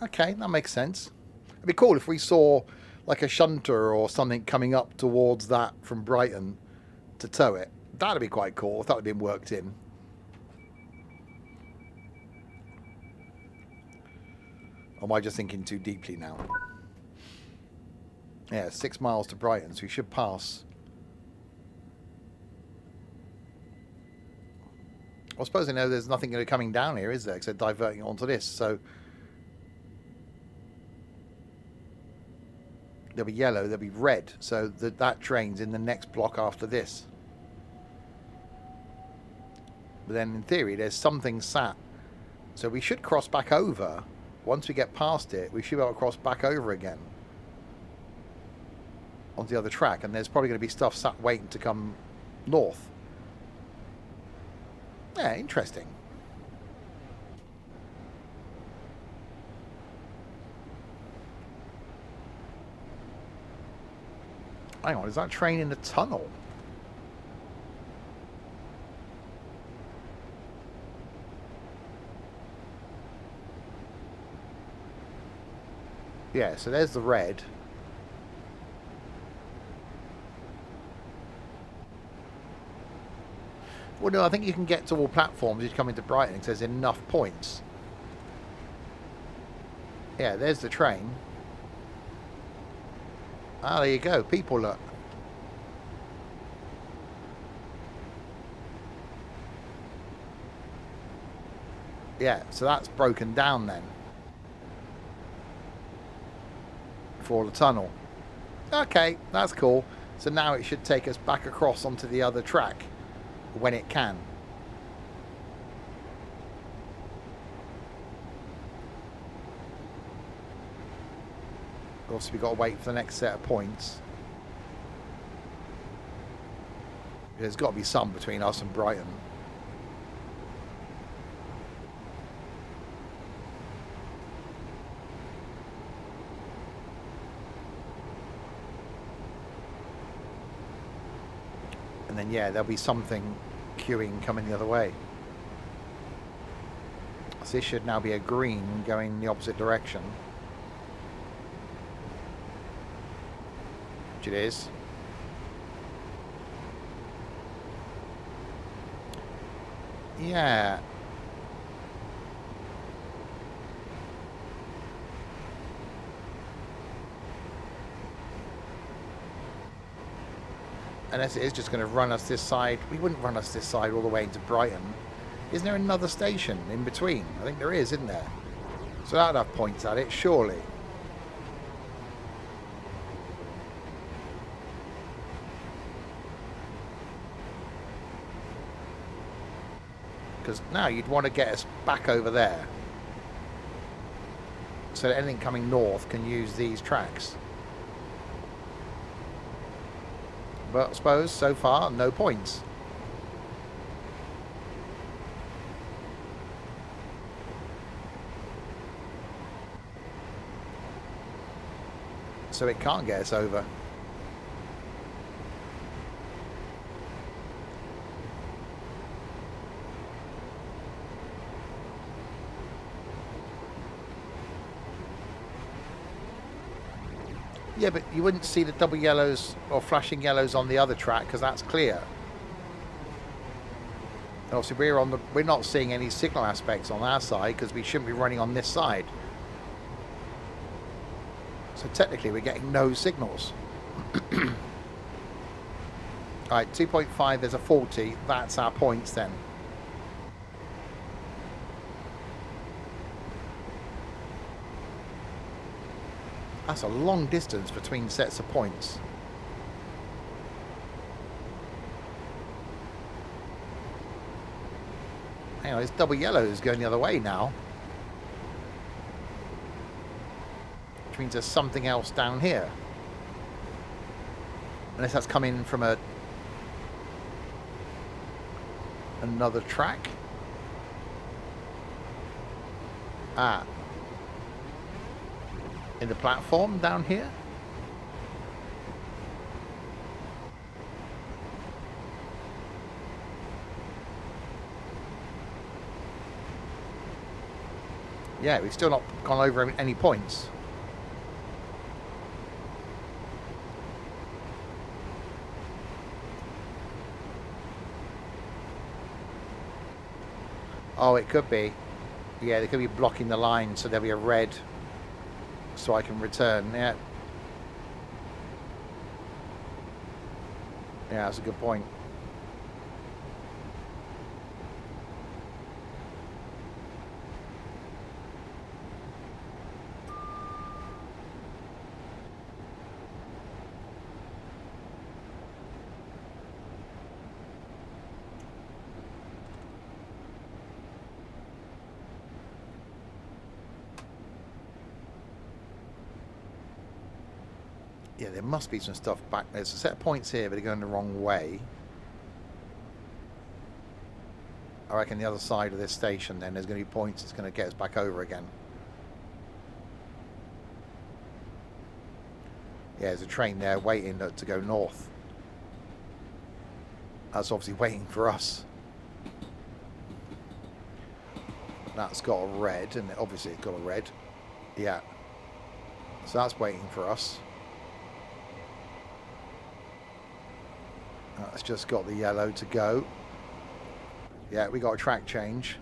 Okay, that makes sense. It'd be cool if we saw like a shunter or something coming up towards that from Brighton to tow it. That'd be quite cool if that had been worked in. Or am I just thinking too deeply now? Yeah, 6 miles to Brighton, so we should pass. I suppose I know there's nothing coming down here, is there? Except diverting it onto this, so... There'll be yellow, there'll be red, so that train's in the next block after this. But then in theory there's something sat, so we should cross back over. Once we get past it, we should be able to cross back over again onto the other track, and there's probably going to be stuff sat waiting to come north. Yeah, interesting. Hang on, is that train in the tunnel? Yeah, so there's the red. Well, no, I think you can get to all platforms if you come into Brighton because there's enough points. Yeah, there's the train. Ah, there you go. People, look. Yeah, so that's broken down then. For the tunnel. Okay, that's cool. So now it should take us back across onto the other track when it can. Obviously we've got to wait for the next set of points. There's got to be some between us and Brighton. And then yeah, there'll be something queuing coming the other way. So this should now be a green going in the opposite direction. Which it is. Yeah. Unless it is just going to run us this side. We wouldn't run us this side all the way into Brighton. Isn't there another station in between? I think there is, isn't there? So that'd have points at it, surely. Because now you'd want to get us back over there. So that anything coming north can use these tracks. But I suppose, so far, no points. So it can't get us over. Yeah, but you wouldn't see the double yellows or flashing yellows on the other track because that's clear. And obviously, we're not seeing any signal aspects on our side because we shouldn't be running on this side. So technically, we're getting no signals. All right, 2.5. There's a 40. That's our points then. That's a long distance between sets of points. Hang on, it's double yellows going the other way now. Which means there's something else down here. Unless that's coming from another track. Ah. In the platform down here. Yeah, we've still not gone over any points. Oh, it could be. Yeah, they could be blocking the line, so there'll be a red so I can return. Yeah. Yeah, that's a good point. Yeah, there must be some stuff back. There's a set of points here, but they're going the wrong way. I reckon the other side of this station, then, there's going to be points that's going to get us back over again. Yeah, there's a train there waiting to go north. That's obviously waiting for us. That's got a red, and obviously it's got a red. Yeah. So that's waiting for us. That's just got the yellow to go. Yeah, we got a track change.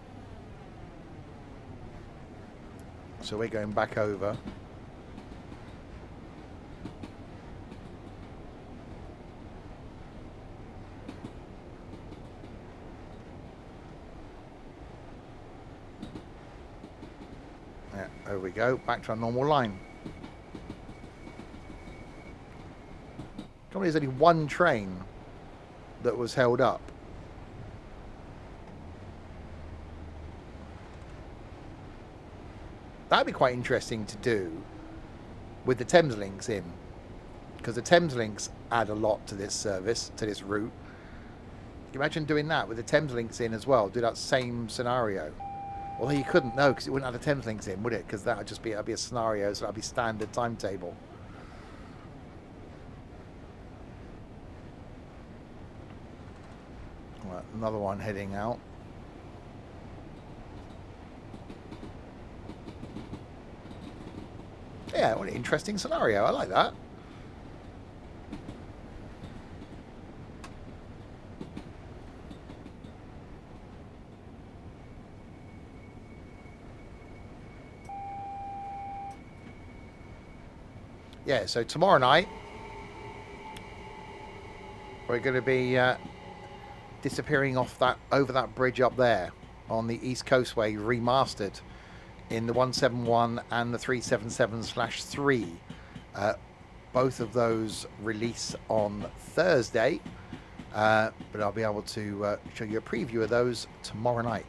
So we're going back over. Yeah, there we go. Back to our normal line. There's only one train that was held up. That'd be quite interesting to do with the Thames links in, because the Thames links add a lot to this service, to this route. Can you imagine doing that with the Thames links in as well? Do that same scenario. Although you couldn't, no, because it wouldn't have the Thames links in, would it? Because that would just be, that'd be a scenario, so that'd be standard timetable. Right, another one heading out. Yeah, what an interesting scenario. I like that. Yeah, so tomorrow night we're going to be disappearing off that, over that bridge up there on the East Coastway remastered in the 171 and the 377/3. Both of those release on Thursday, but I'll be able to show you a preview of those tomorrow night.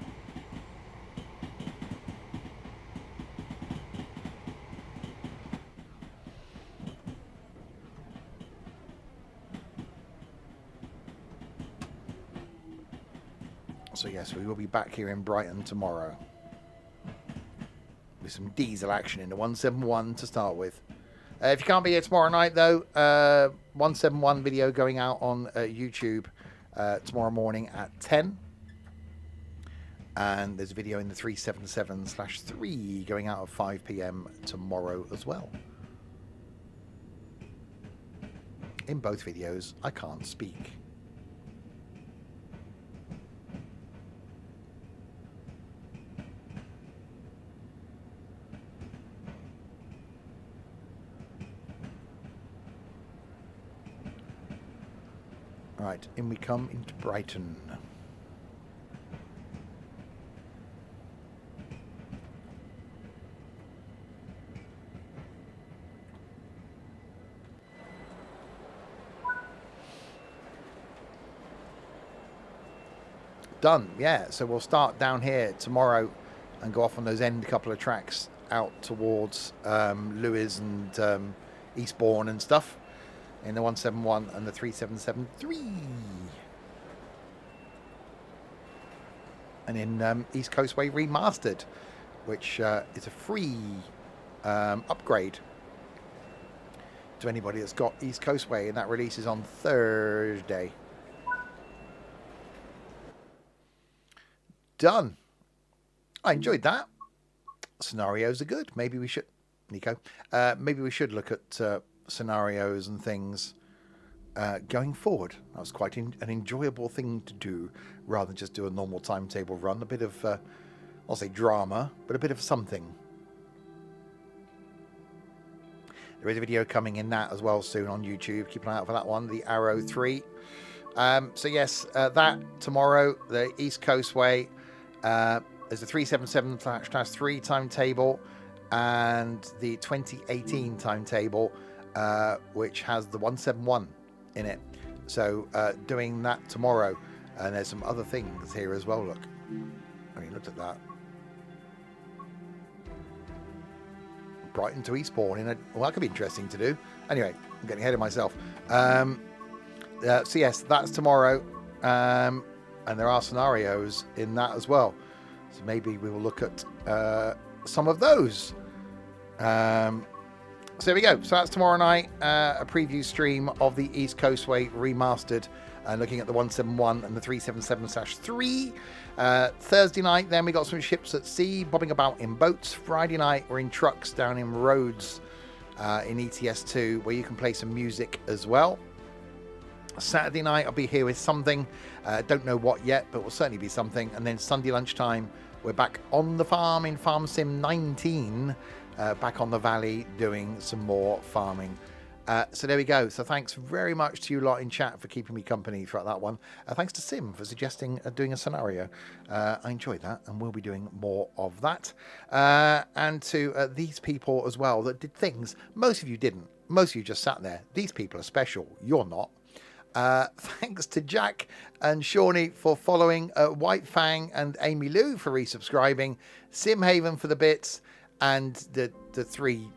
So yes, we will be back here in Brighton tomorrow with some diesel action in the 171 to start with. If you can't be here tomorrow night, though, 171 video going out on YouTube tomorrow morning at 10. And there's a video in the 377/3 going out at 5 p.m. tomorrow as well. In both videos, I can't speak. Right, in we come into Brighton. Done. Yeah. So we'll start down here tomorrow and go off on those end couple of tracks out towards Lewes and Eastbourne and stuff in the 171 and the 3773. And in East Coastway Remastered, which is a free upgrade to anybody that's got East Coastway, and that releases on Thursday. Done. I enjoyed that. Scenarios are good. Maybe we should, Nico, maybe we should look at scenarios and things going forward. That was quite an enjoyable thing to do, rather than just do a normal timetable run. A bit of, I'll say drama, but a bit of something. There is a video coming in that as well soon on YouTube. Keep an eye out for that one, the Arrow 3. So yes, that tomorrow, the East Coastway. There's a 377/3 timetable and the 2018 timetable, which has the 171 in it. So doing that tomorrow. And there's some other things here as well, look. I mean, look at that. Brighton to Eastbourne. Well, that could be interesting to do. Anyway, I'm getting ahead of myself. So yes, that's tomorrow. And there are scenarios in that as well. So maybe we will look at some of those. So there we go. So that's tomorrow night. A preview stream of the East Coastway Remastered. Looking at the 171 and the 377/3. Thursday night, then we got some ships at sea, bobbing about in boats. Friday night, we're in trucks down in Rhodes in ETS2, where you can play some music as well. Saturday night, I'll be here with something. Don't know what yet, but will certainly be something. And then Sunday lunchtime, we're back on the farm in Farm Sim 19, back on the valley doing some more farming. So there we go. So thanks very much to you lot in chat for keeping me company throughout that one. Thanks to Sim for suggesting doing a scenario. I enjoyed that, and we'll be doing more of that. And to these people as well that did things. Most of you didn't. Most of you just sat there. These people are special. You're not. Thanks to Jack and Shawnee for following, White Fang and Amy Lou for resubscribing, Simhaven for the bits, and the three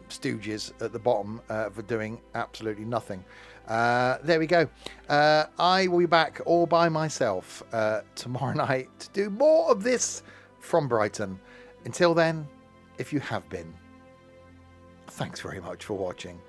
stooges at the bottom for doing absolutely nothing. There we go. I will be back all by myself tomorrow night to do more of this from Brighton. Until then, if you have been, thanks very much for watching.